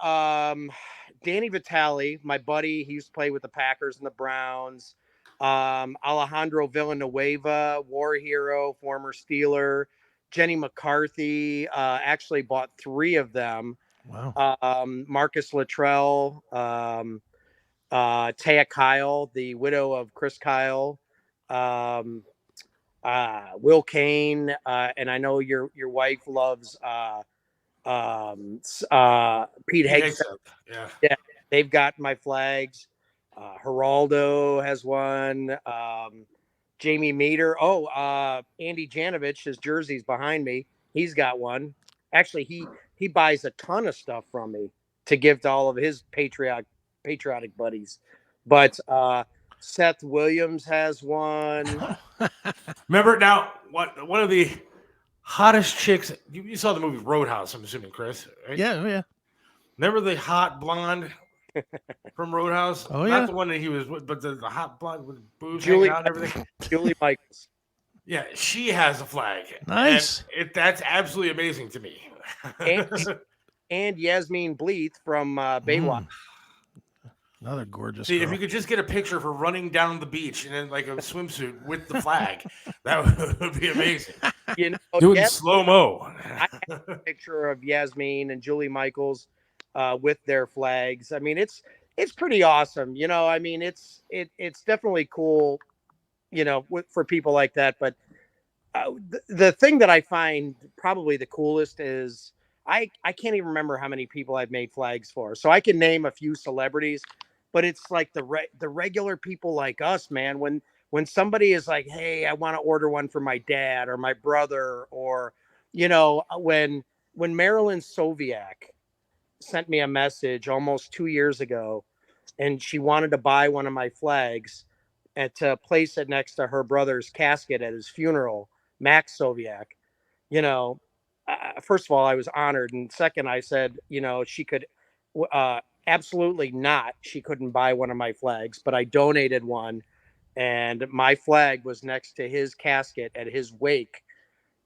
Danny Vitale, my buddy. He used to play with the Packers and the Browns. Alejandro Villanueva, war hero, former Steeler. Jenny McCarthy, actually bought 3 of them. Wow. Marcus Luttrell, Taya Kyle, the widow of Chris Kyle, Will Kane, and I know your wife loves Pete Hegseth. Yeah, they've got my flags. Geraldo has one. Jamie Meter. Andy Janovich, his jersey's behind me. He's got one. Actually, he buys a ton of stuff from me to give to all of his patriotic buddies. But Seth Williams has one. Remember now, one of the hottest chicks. You saw the movie Roadhouse, I'm assuming, Chris. Right? Yeah, yeah. Remember the hot blonde from Roadhouse? Oh, Not yeah. the one that he was with, but the hot blonde with boobs Julie, hanging out and everything. Julie Michaels. Yeah, she has a flag. Nice. And that's absolutely amazing to me. And Yasmin Bleeth from Baywatch. Another gorgeous See, girl. if you could just get a picture of her running down the beach in like a swimsuit with the flag, that would be amazing. You know, Do it in slow-mo. I have a picture of Yasmin and Julie Michaels with their flags. I mean, it's pretty awesome. You know, I mean, it's definitely cool, you know, for people like that. But the thing that I find probably the coolest is I can't even remember how many people I've made flags for. So I can name a few celebrities, but it's like the regular people like us, man. When somebody is like, hey, I want to order one for my dad or my brother, or, you know, when Marilyn Soviak sent me a message almost 2 years ago, and she wanted to buy one of my flags and to place it next to her brother's casket at his funeral, Max Soviak, you know, first of all, I was honored. And second, I said, you know, she could absolutely not. She couldn't buy one of my flags, but I donated one. And my flag was next to his casket at his wake.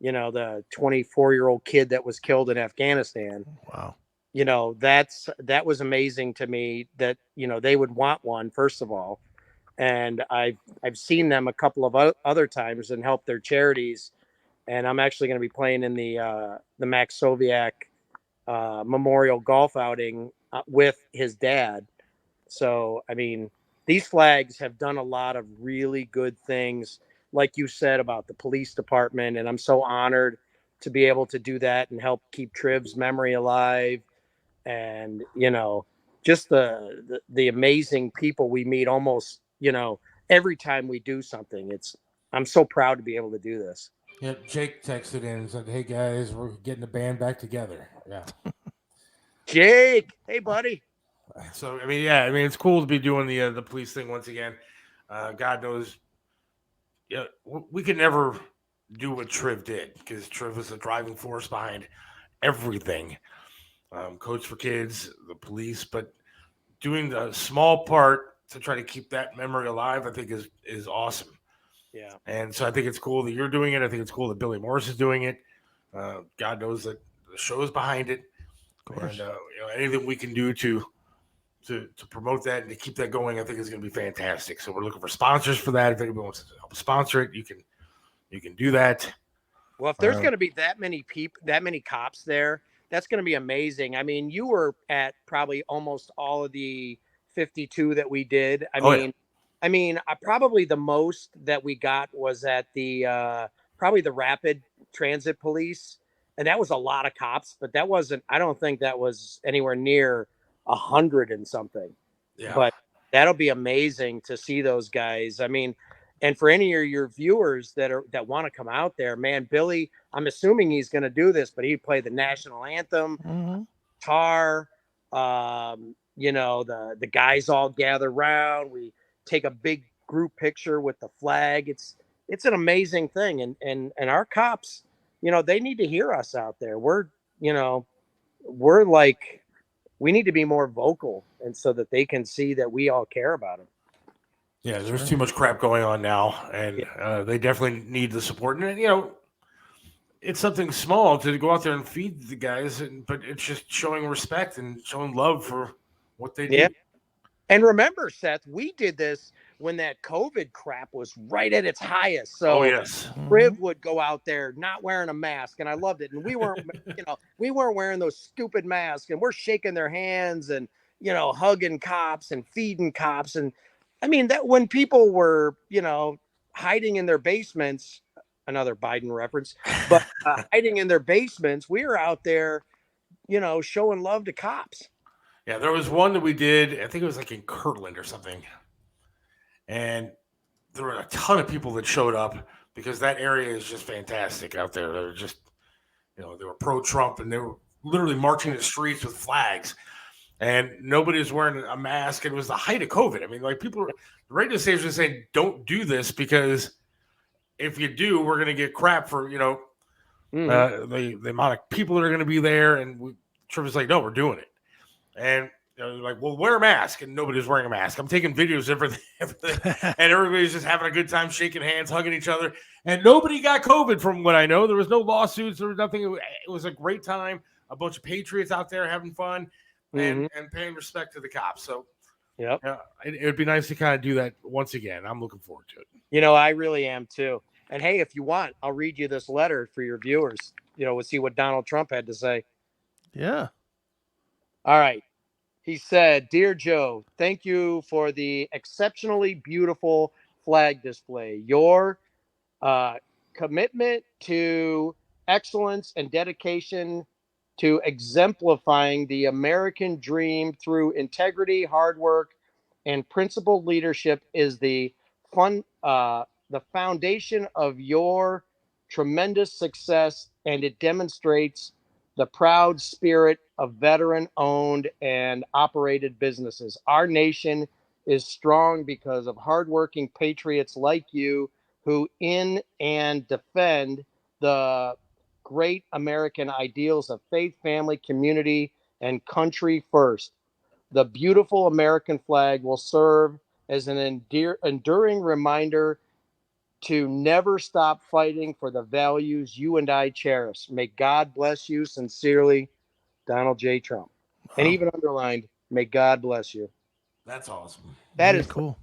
You know, the 24-year-old kid that was killed in Afghanistan. Wow. You know, that was amazing to me that, you know, they would want one, first of all. And I've seen them a couple of other times and helped their charities. And I'm actually going to be playing in the Max Soviak Memorial Golf outing with his dad. So, I mean, these flags have done a lot of really good things, like you said, about the police department. And I'm so honored to be able to do that and help keep Triv's memory alive. And, you know, just the amazing people we meet almost, you know, every time we do something. I'm so proud to be able to do this. Yep, Jake texted in and said, hey guys, we're getting the band back together. Yeah. Jake, hey buddy. So I mean, yeah, I mean it's cool to be doing the police thing once again. God knows, yeah, we could never do what Triv did because Triv was the driving force behind everything. Coach for Kids, the police, but doing the small part to try to keep that memory alive, I think is awesome. Yeah. And so I think it's cool that you're doing it. I think it's cool that Billy Morris is doing it. God knows that the show is behind it. Of course. And you know, anything we can do to promote that and to keep that going, I think is going to be fantastic. So we're looking for sponsors for that. If anybody wants to help sponsor it, you can do that. Well, if there's going to be that many people, that many cops there, that's going to be amazing. I mean, you were at probably almost all of the 52 that we did. I mean, probably the most that we got was at the probably the Rapid Transit Police, and that was a lot of cops. But that wasn't. I don't think that was anywhere near 100 and something. Yeah. But that'll be amazing to see those guys. I mean, and for any of your viewers that want to come out there, man, Billy, I'm assuming he's going to do this, but he'd play the national anthem, guitar. You know, the guys all gather around. We take a big group picture with the flag. It's an amazing thing. And our cops, you know, they need to hear us out there. We're like, we need to be more vocal, and so that they can see that we all care about them. Yeah, there's too much crap going on now, and they definitely need the support. And you know, it's something small to go out there and feed the guys, but it's just showing respect and showing love for what they do. And remember, Seth, we did this when that COVID crap was right at its highest. So yes, Riv would go out there not wearing a mask, and I loved it. And we weren't, we weren't wearing those stupid masks, and we're shaking their hands and, you know, hugging cops and feeding cops. And I mean, that when people were, you know, hiding in their basements, another Biden reference, but hiding in their basements, we were out there, you know, showing love to cops. Yeah, there was one that we did. I think it was like in Kirtland or something. And there were a ton of people that showed up because that area is just fantastic out there. They were just, you know, they were pro-Trump and they were literally marching the streets with flags. And nobody was wearing a mask. It was the height of COVID. I mean, like the radio station was saying, don't do this because if you do, we're going to get crap for, you know, the amount of people that are going to be there. And Triv was like, no, we're doing it. And like, well, wear a mask. And nobody's wearing a mask. I'm taking videos of everything. And everybody's just having a good time, shaking hands, hugging each other. And nobody got COVID from what I know. There was no lawsuits. There was nothing. It was a great time. A bunch of patriots out there having fun and paying respect to the cops. So, yep. It would be nice to kind of do that once again. I'm looking forward to it. You know, I really am too. And hey, if you want, I'll read you this letter for your viewers. You know, we'll see what Donald Trump had to say. Yeah. All right. He said, "Dear Joe, thank you for the exceptionally beautiful flag display. Your commitment to excellence and dedication to exemplifying the American dream through integrity, hard work, and principled leadership is the foundation of your tremendous success, and it demonstrates the proud spirit of veteran-owned and operated businesses. Our nation is strong because of hardworking patriots like you who in and defend the great American ideals of faith, family, community, and country first. The beautiful American flag will serve as an enduring reminder to never stop fighting for the values you and I cherish. May God bless you. Sincerely, Donald J. Trump." And even underlined, "May God bless you." That's awesome. That is cool.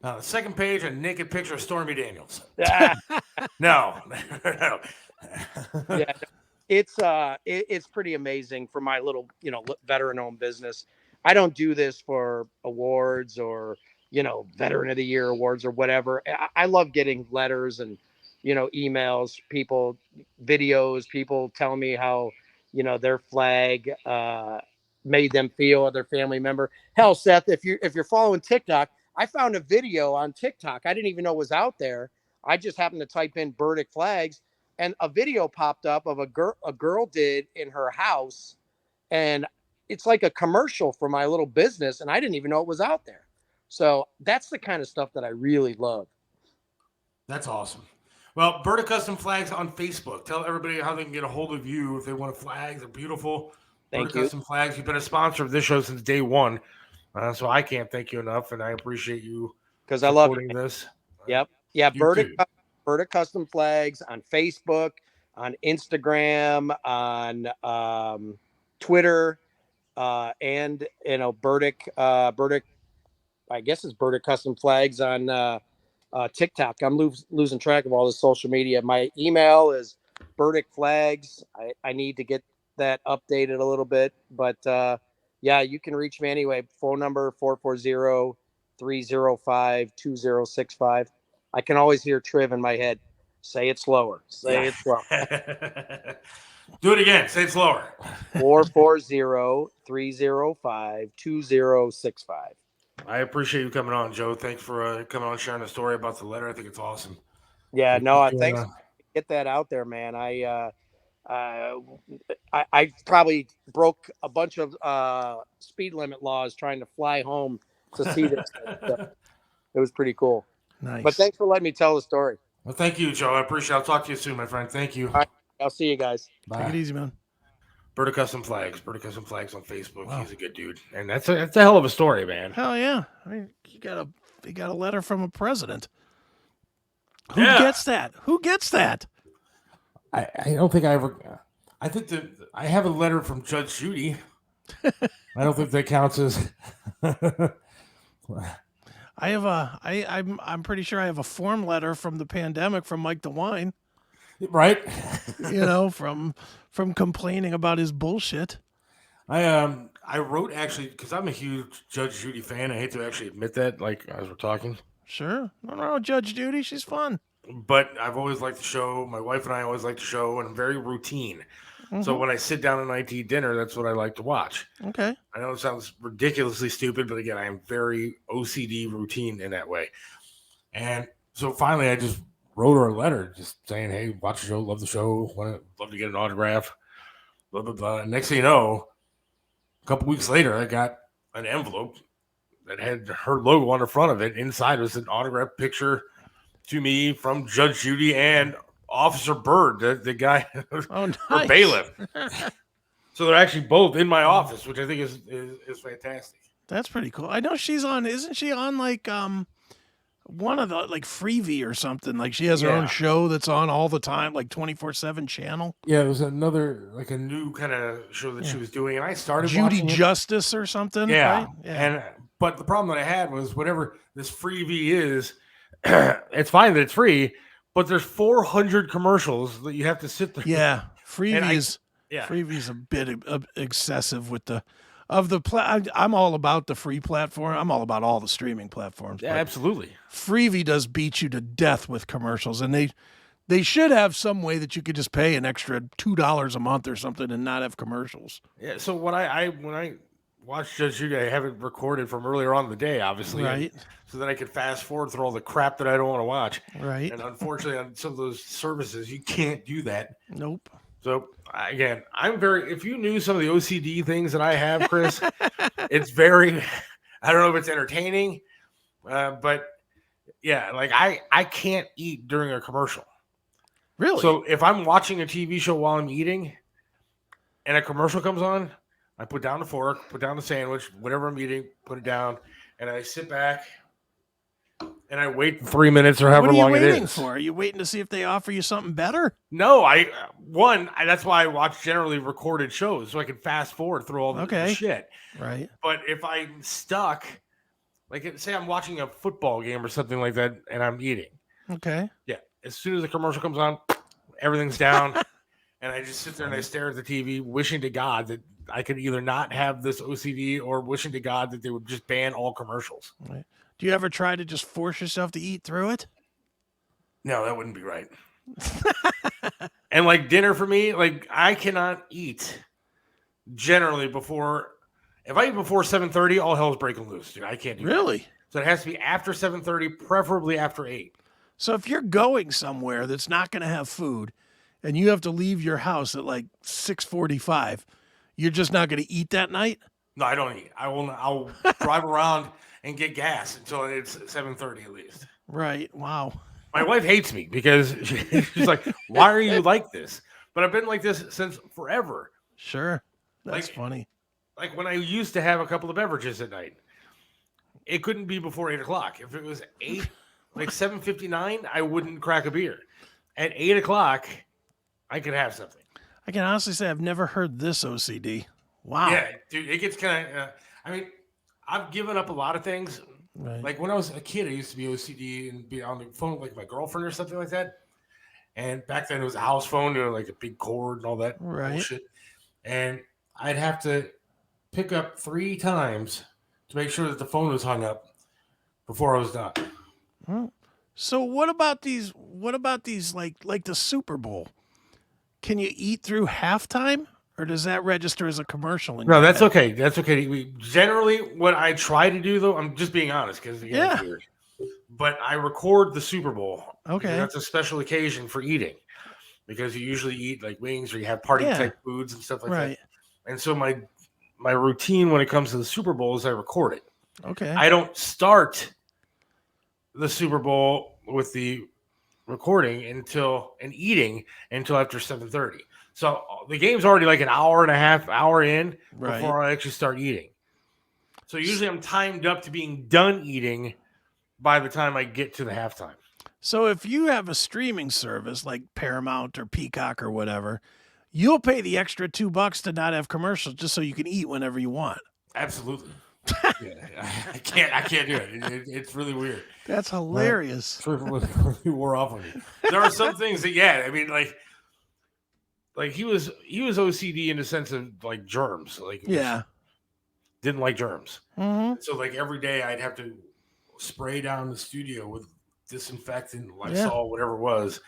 The second page, a naked picture of Stormy Daniels. No. No. Yeah, it's pretty amazing for my little, veteran-owned business. I don't do this for awards or, Veteran of the Year awards or whatever. I love getting letters and, emails, people, videos, people tell me how, their flag made them feel, or their family member. Hell, Seth, if you're following TikTok, I found a video on TikTok. I didn't even know it was out there. I just happened to type in Burdick flags, and a video popped up of a girl did in her house, and it's like a commercial for my little business, and I didn't even know it was out there. So that's the kind of stuff that I really love. That's awesome. Well, Burdick Custom Flags on Facebook. Tell everybody how they can get a hold of you if they want a flag. They're beautiful. Thank Burdick you. Custom Flags. You've been a sponsor of this show since day one. So I can't thank you enough, and I appreciate you because I love this. Yep. Yeah. You Burdick Custom Flags on Facebook, on Instagram, on Twitter, and Burdick. I guess it's Burdick Custom Flags on TikTok. I'm losing track of all the social media. My email is Burdick Flags. I need to get that updated a little bit, but yeah, you can reach me anyway. Phone number 440-305-2065. I can always hear Triv in my head. Say it slower. Say it slower. Do it again. Say it slower. 440-305-2065. I appreciate you coming on, Joe. Thanks for coming on, sharing the story about the letter. I think it's awesome. Yeah, no, thanks. Get that out there, man. I probably broke a bunch of speed limit laws trying to fly home to see this. It was pretty cool. Nice. But thanks for letting me tell the story. Well, thank you, Joe. I appreciate it. I'll talk to you soon, my friend. Thank you. All right. I'll see you guys. Bye. Take it easy, man. Burdick Custom Flags. Burdick Custom Flags on Facebook. Wow. He's a good dude. And that's a hell of a story, man. Hell yeah. I mean, you got a letter from a president. Who gets that? Who gets that? I don't think I ever. I think that I have a letter from Judge Judy. I don't think that counts as. I have I'm pretty sure I have a form letter from the pandemic from Mike DeWine. Right. From complaining about his bullshit. I wrote actually because I'm a huge Judge Judy fan. I hate to actually admit that, like as we're talking. Sure. No, Judge Judy, she's fun. But I've always liked the show. My wife and I always like the show, and I'm very routine. Mm-hmm. So when I sit down and I eat dinner, that's what I like to watch. Okay. I know it sounds ridiculously stupid, but again, I am very OCD routine in that way. And so finally, I just wrote her a letter just saying, hey, watch the show, love the show, love to get an autograph, blah, blah, blah. And next thing you know, a couple weeks later, I got an envelope that had her logo on the front of it. Inside was an autograph picture to me from Judge Judy and Officer Bird, the guy, Oh, or nice. bailiff. So they're actually both in my office, which I think is fantastic. That's pretty cool. I know she's on. Isn't she on like one of the like Freevee or something? Like she has her own Yeah. show that's on all the time, like 24/7 channel. Yeah, it was another like A new kind of show that she was doing, and I started Judy watching it. Justice or something. Yeah. right? Yeah. And but the problem that I had was whatever this Freevee is, it's fine that it's free, but there's 400 commercials that you have to sit there. Yeah, Freevee's Yeah. Freevee's a bit excessive with the I'm all about the free platform. I'm all about all the streaming platforms. Yeah, but absolutely. Freevee does beat you to death with commercials, and they should have some way that you could just pay an extra $2 a month or something and not have commercials. Yeah. So when I watched Judge Judy, I have it recorded from earlier on in the day, obviously. Right. So that I could fast forward through all the crap that I don't want to watch. Right. And unfortunately, on some of those services, you can't do that. Nope. So again, if you knew some of the OCD things that I have, Chris, it's very, I don't know if it's entertaining, but yeah, like I can't eat during a commercial. Really? So if I'm watching a TV show while I'm eating and a commercial comes on, I put down the fork, put down the sandwich, whatever I'm eating, put it down, and I sit back and I wait 3 minutes or however what are you long it waiting is. for? Are you waiting to see if they offer you something better? No, that's why I watch generally recorded shows so I can fast forward through all the shit. Right. But if I'm stuck, like say I'm watching a football game or something like that and I'm eating. Okay. Yeah. As soon as the commercial comes on, everything's down. And I just sit there and I stare at the TV, wishing to God that I could either not have this OCD or wishing to God that they would just ban all commercials. Right. Do you ever try to just force yourself to eat through it? No, that wouldn't be right. And like dinner for me, like I cannot eat generally before. If I eat before 7:30, all hell's breaking loose, dude. I can't do that. Really? So it has to be after 7:30, preferably after 8. So if you're going somewhere that's not going to have food, and you have to leave your house at like 6:45, you're just not going to eat that night? No, I don't eat. I'll drive around and get gas until it's 7:30 at least. Right. Wow. My wife hates me because she's like, "Why are you like this?" But I've been like this since forever. Sure. That's Like- funny. Like when I used to have a couple of beverages at night, it couldn't be before 8 o'clock. If it was 8, like 7:59, I wouldn't crack a beer. At 8 o'clock, I could have something. I can honestly say I've never heard this OCD. Wow. Yeah, dude, it gets kind of. I mean, I've given up a lot of things. Right. Like when I was a kid, I used to be OCD and be on the phone with like my girlfriend or something like that. And back then it was a house phone, like a big cord and all that Right. bullshit. And I'd have to pick up 3 times to make sure that the phone was hung up before I was done. So what about these like the Super Bowl? Can you eat through halftime, or does that register as a commercial? In No, your that's head? okay. That's okay. Generally, what I try to do, though, I'm just being honest because Yeah. it's weird. But I record the Super Bowl. because Okay. that's a special occasion for eating because you usually eat like wings or you have party Yeah. type foods and stuff like Right. that. And so my routine when it comes to the Super Bowl is I record it. Okay. I don't start the Super Bowl with the recording and eating until after 7:30. So the game's already like an hour and a half, hour in Right. before I actually start eating. So usually I'm timed up to being done eating by the time I get to the halftime. So if you have a streaming service like Paramount or Peacock or whatever, you'll pay the extra $2 to not have commercials just so you can eat whenever you want. Absolutely. Yeah, I can't do it. It's really weird. That's hilarious. It's really wore off on me. There are some things that, yeah, I mean, like he was OCD in the sense of like germs. Like Yeah. didn't like germs. Mm-hmm. So like every day I'd have to spray down the studio with disinfectant, Lysol, Yeah. whatever it was.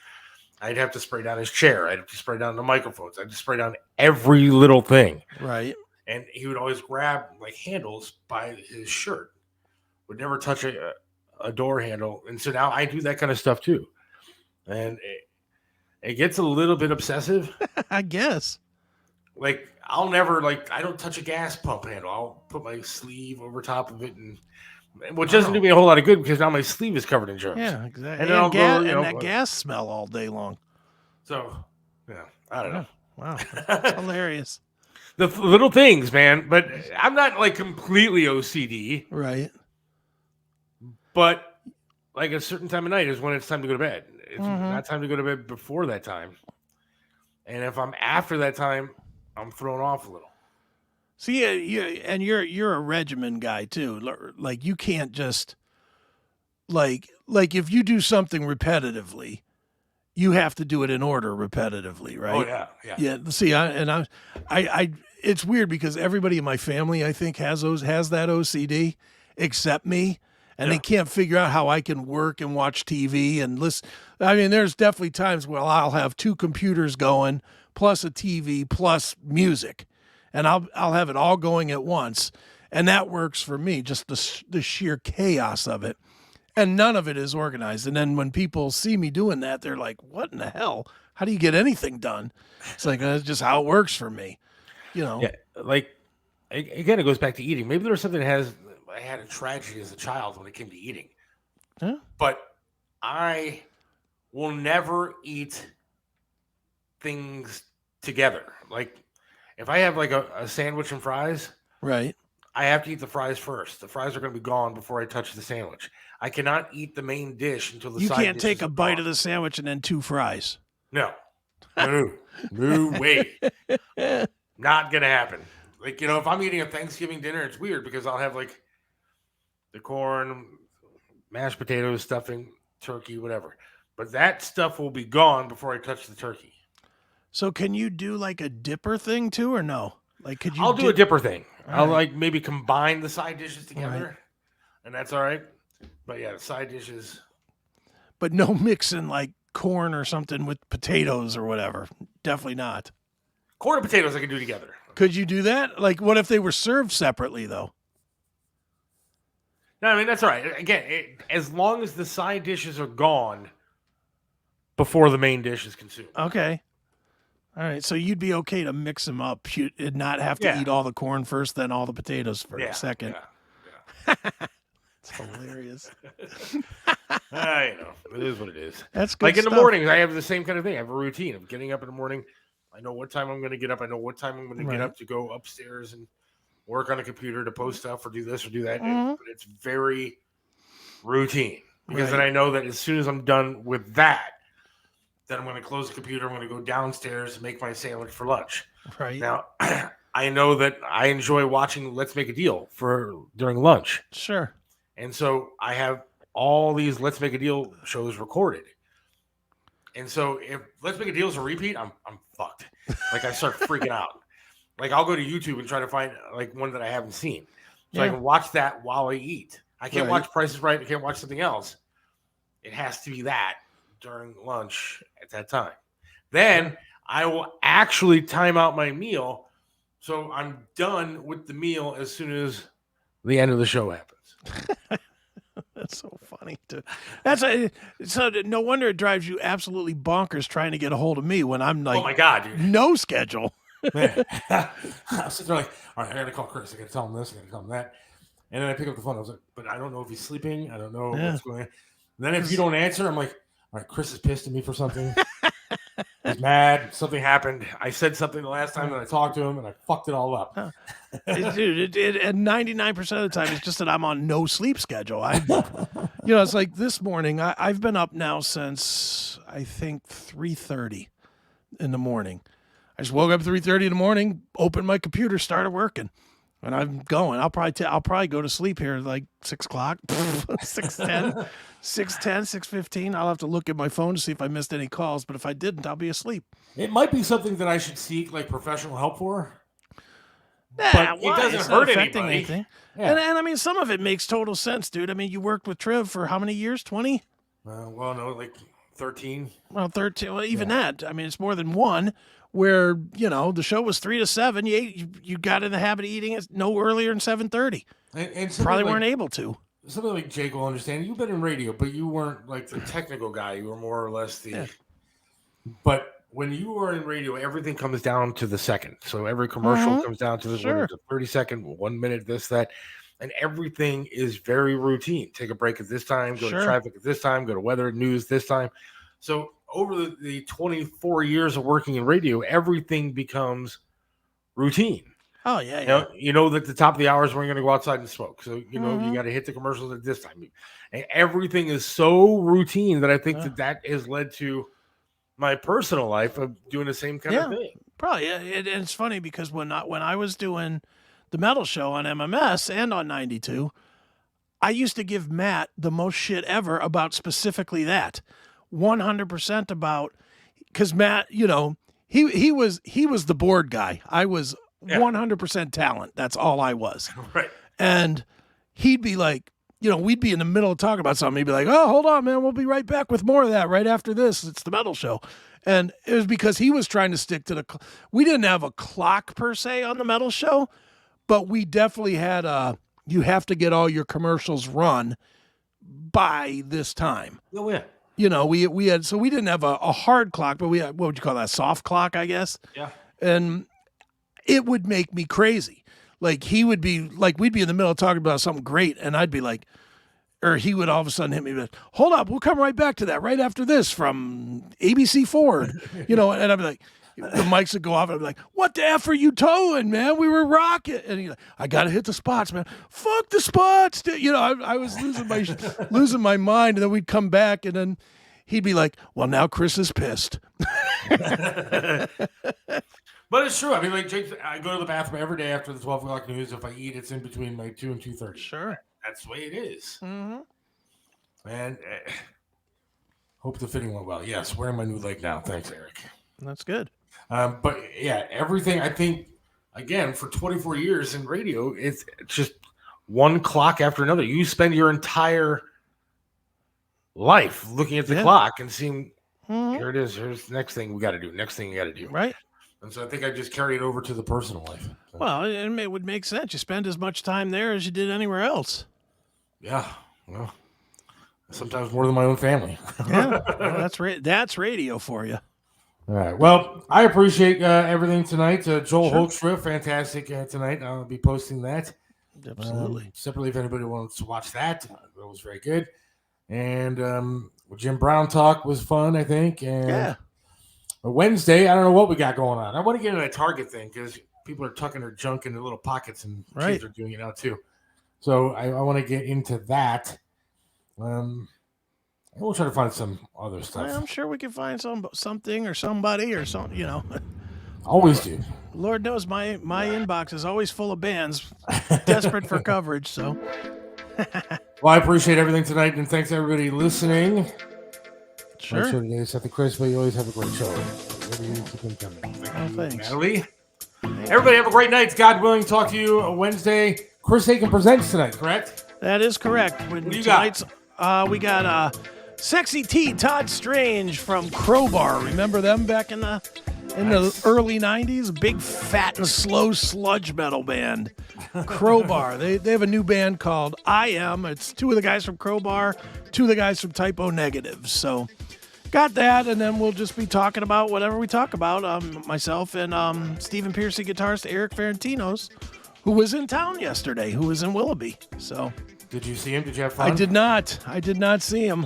I'd have to spray down his chair. I'd have to spray down the microphones. I'd just spray down every little thing. Right. And he would always grab like handles by his shirt. Would never touch a door handle. And so now I do that kind of stuff too. And it gets a little bit obsessive. I guess. Like I'll never I don't touch a gas pump handle. I'll put my sleeve over top of it, and which doesn't do me a whole lot of good because now my sleeve is covered in germs. Yeah, exactly. And then I'll go, and that gas smell all day long. So, yeah, I don't know. Wow, that's hilarious. The little things, man. But I'm not like completely OCD. Right. But like a certain time of night is when it's time to go to bed. It's not time to go to bed before that time. And if I'm after that time, I'm thrown off a little. See, you're a regimen guy too. Like you can't just like if you do something repetitively, you have to do it in order repetitively, right? Oh yeah. Yeah. See, I it's weird because everybody in my family, I think, has that OCD, except me, and they can't figure out how I can work and watch TV and listen. I mean, there's definitely times where I'll have 2 computers going, plus a TV, plus music, and I'll have it all going at once, and that works for me. Just the sheer chaos of it. And none of it is organized. And then when people see me doing that, they're like, what in the hell? How do you get anything done? It's like, that's just how it works for me. You know? Yeah. Like, again, it goes back to eating. Maybe there was something I had a tragedy as a child when it came to eating. Yeah. But I will never eat things together. Like, if I have like a sandwich and fries, Right. I have to eat the fries first. The fries are going to be gone before I touch the sandwich. I cannot eat the main dish until the You side can't dishes take a are bite gone. of the sandwich and then 2 fries. No. No way. Not going to happen. Like, if I'm eating a Thanksgiving dinner, it's weird because I'll have like the corn, mashed potatoes, stuffing, turkey, whatever. But that stuff will be gone before I touch the turkey. So can you do like a dipper thing too, or no? Like, could you? I'll do a dipper thing. All I'll right. like maybe combine the side dishes together, Right. and that's all right. But yeah, the side dishes. But no mixing like corn or something with potatoes or whatever. Definitely not. Corn and potatoes I can do together. Could you do that? Like, what if they were served separately though? No, I mean, that's all right. Again, as long as the side dishes are gone before the main dish is consumed. Okay. All right. So you'd be okay to mix them up. You'd not have to Yeah. eat all the corn first, then all the potatoes for Yeah, a second. Yeah. It's hilarious. It is what it is. That's good Like in the stuff. mornings, I have the same kind of thing. I have a routine of getting up in the morning. I know what time I'm going to get up. I know what time I'm going to Right. get up to go upstairs and work on a computer to post stuff or do this or do that. Mhm. But it's very routine because then Right. I know that as soon as I'm done with that, then I'm going to close the computer. I'm going to go downstairs and make my sandwich for lunch. Right. Now, I know that I enjoy watching Let's Make a Deal during lunch. Sure. And so I have all these Let's Make a Deal shows recorded. And so if Let's Make a Deal is a repeat, I'm fucked. Like I start freaking out. Like I'll go to YouTube and try to find like one that I haven't seen. So I Yeah. can watch that while I eat. I can't Right. watch Price is Right. I can't watch something else. It has to be that during lunch at that time. Then I will actually time out my meal. So I'm done with the meal as soon as the end of the show happens. That's so funny. So no wonder it drives you absolutely bonkers trying to get a hold of me when I'm like, Oh my God, dude. no schedule. Man. I sit there like, all right, I gotta call Chris. I gotta tell him this. I gotta tell him that. And then I pick up the phone. I was like, but I don't know if he's sleeping. I don't know Yeah. what's going on. And then if you don't answer, I'm like, all right, Chris is pissed at me for something. He's mad. Something happened. I said something the last time that I talked to him, and I fucked it all up. Dude, and 99% of the time, it's just that I'm on no sleep schedule. It's like this morning, I've been up now since, I think, 3:30 in the morning. I just woke up at 3:30 in the morning, opened my computer, started working. And I'm going. I'll probably go to sleep here at like 6 o'clock, 6:10, 6:10, 6:15. I'll have to look at my phone to see if I missed any calls. But if I didn't, I'll be asleep. It might be something that I should seek like professional help for. Nah, But it why? doesn't It's not hurt affecting anybody. anything. Yeah. And I mean, some of it makes total sense, dude. I mean, you worked with Triv for how many years? 20? Well, no, like 13. Well, 13. Well, even that. I mean, it's more than one. Where the show was 3 to 7. You got in the habit of eating it no earlier than 7:30. And Probably like, weren't able to. Something like Jake will understand. You've been in radio, but you weren't like the technical guy. You were more or less the. Yeah. But when you are in radio, everything comes down to the second. So every commercial comes down to the Sure. 30-second, 1 minute, this, that. And everything is very routine. Take a break at this time, go Sure. to traffic at this time, go to weather, news this time. So over the 24 years of working in radio, everything becomes routine. Oh yeah, You know that the top of the hour is when you're going to go outside and smoke. So, you know, you got to hit the commercials at this time. And everything is so routine that I think that has led to my personal life of doing the same kind of thing. Probably. It's funny because when I was doing the metal show on MMS and on 92, I used to give Matt the most shit ever about specifically that. 100% about, because Matt, you know, he was the board guy. I was 100% talent. That's all I was. Right. And he'd be like, you know, we'd be in the middle of talking about something. He'd be like, oh, hold on, man. We'll be right back with more of that right after this. It's the metal show. And it was because he was trying to stick to we didn't have a clock per se on the metal show, but we definitely had you have to get all your commercials run by this time. Oh, yeah. You know, we had, so we didn't have a hard clock, but we had, what would you call that? Soft clock, I guess. Yeah. And it would make me crazy. Like he would be like, we'd be in the middle of talking about something great. And I'd be like, or he would all of a sudden hit me with, hold up, we'll come right back to that right after this from ABC Ford, you know, and I'd be like, the mics would go off and I'd be like, what the F are you towing, man? We were rocking. And he's like, I got to hit the spots, man. Fuck the spots. You know, I was losing my mind. And then we'd come back and then he'd be like, well, now Chris is pissed. But it's true. I mean, like, Jake, I go to the bathroom every day after the 12 o'clock news. If I eat, it's in between my 2 and 2:30. Sure. That's the way it is. Mm-hmm. And hope the fitting went well. Yes, wearing my new leg now. Thanks, Eric. That's good. But yeah, everything, I think, again, for 24 years in radio, it's just one clock after another. You spend your entire life looking at the clock and seeing, here it is. Here's the next thing we got to do. Next thing you got to do. Right. And so I think I just carry it over to the personal life. So. Well, it would make sense. You spend as much time there as you did anywhere else. Yeah. Well, sometimes more than my own family. Yeah. Well, that's radio for you. All right. Well, I appreciate everything tonight. Joel Hoekstra, fantastic tonight. I'll be posting that. Absolutely. Separately, if anybody wants to watch that, it was very good. And Jim Brown talk was fun, I think. And Wednesday, I don't know what we got going on. I want to get into that Target thing because people are tucking their junk into little pockets and kids are doing it now too. So I want to get into that. We'll try to find some other stuff. I'm sure we can find something or somebody or something, you know. Always do. Lord knows my inbox is always full of bands desperate for coverage. So, well, I appreciate everything tonight, and thanks everybody listening. Sure. My show today is Seth and Chris, but you always have a great show. Keep them coming. Thanks. Natalie. Everybody have a great night. God willing, talk to you Wednesday. Chris Akin presents tonight, correct? That is correct. What do you got? We got Sexy T, Todd Strange from Crowbar. Remember them back in the early 90s? Big, fat, and slow sludge metal band. Crowbar. They have a new band called I Am. It's two of the guys from Crowbar, two of the guys from Typo Negative. So got that, and then we'll just be talking about whatever we talk about. Myself and Stephen Piercy guitarist Eric Ferentinos, who was in town yesterday, who was in Willoughby. So did you see him? Did you have fun? I did not see him.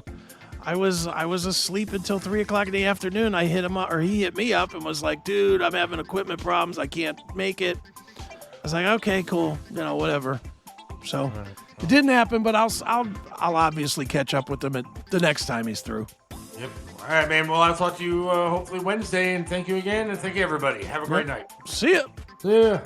I was asleep until 3:00 in the afternoon. I hit him up, or he hit me up and was like, dude, I'm having equipment problems. I can't make it. I was like, okay, cool. You know, whatever. So it didn't happen, but I'll obviously catch up with him the next time he's through. Yep. All right, man. Well, I'll talk to you hopefully Wednesday, and thank you again, and thank you, everybody. Have a great night. See ya. See ya.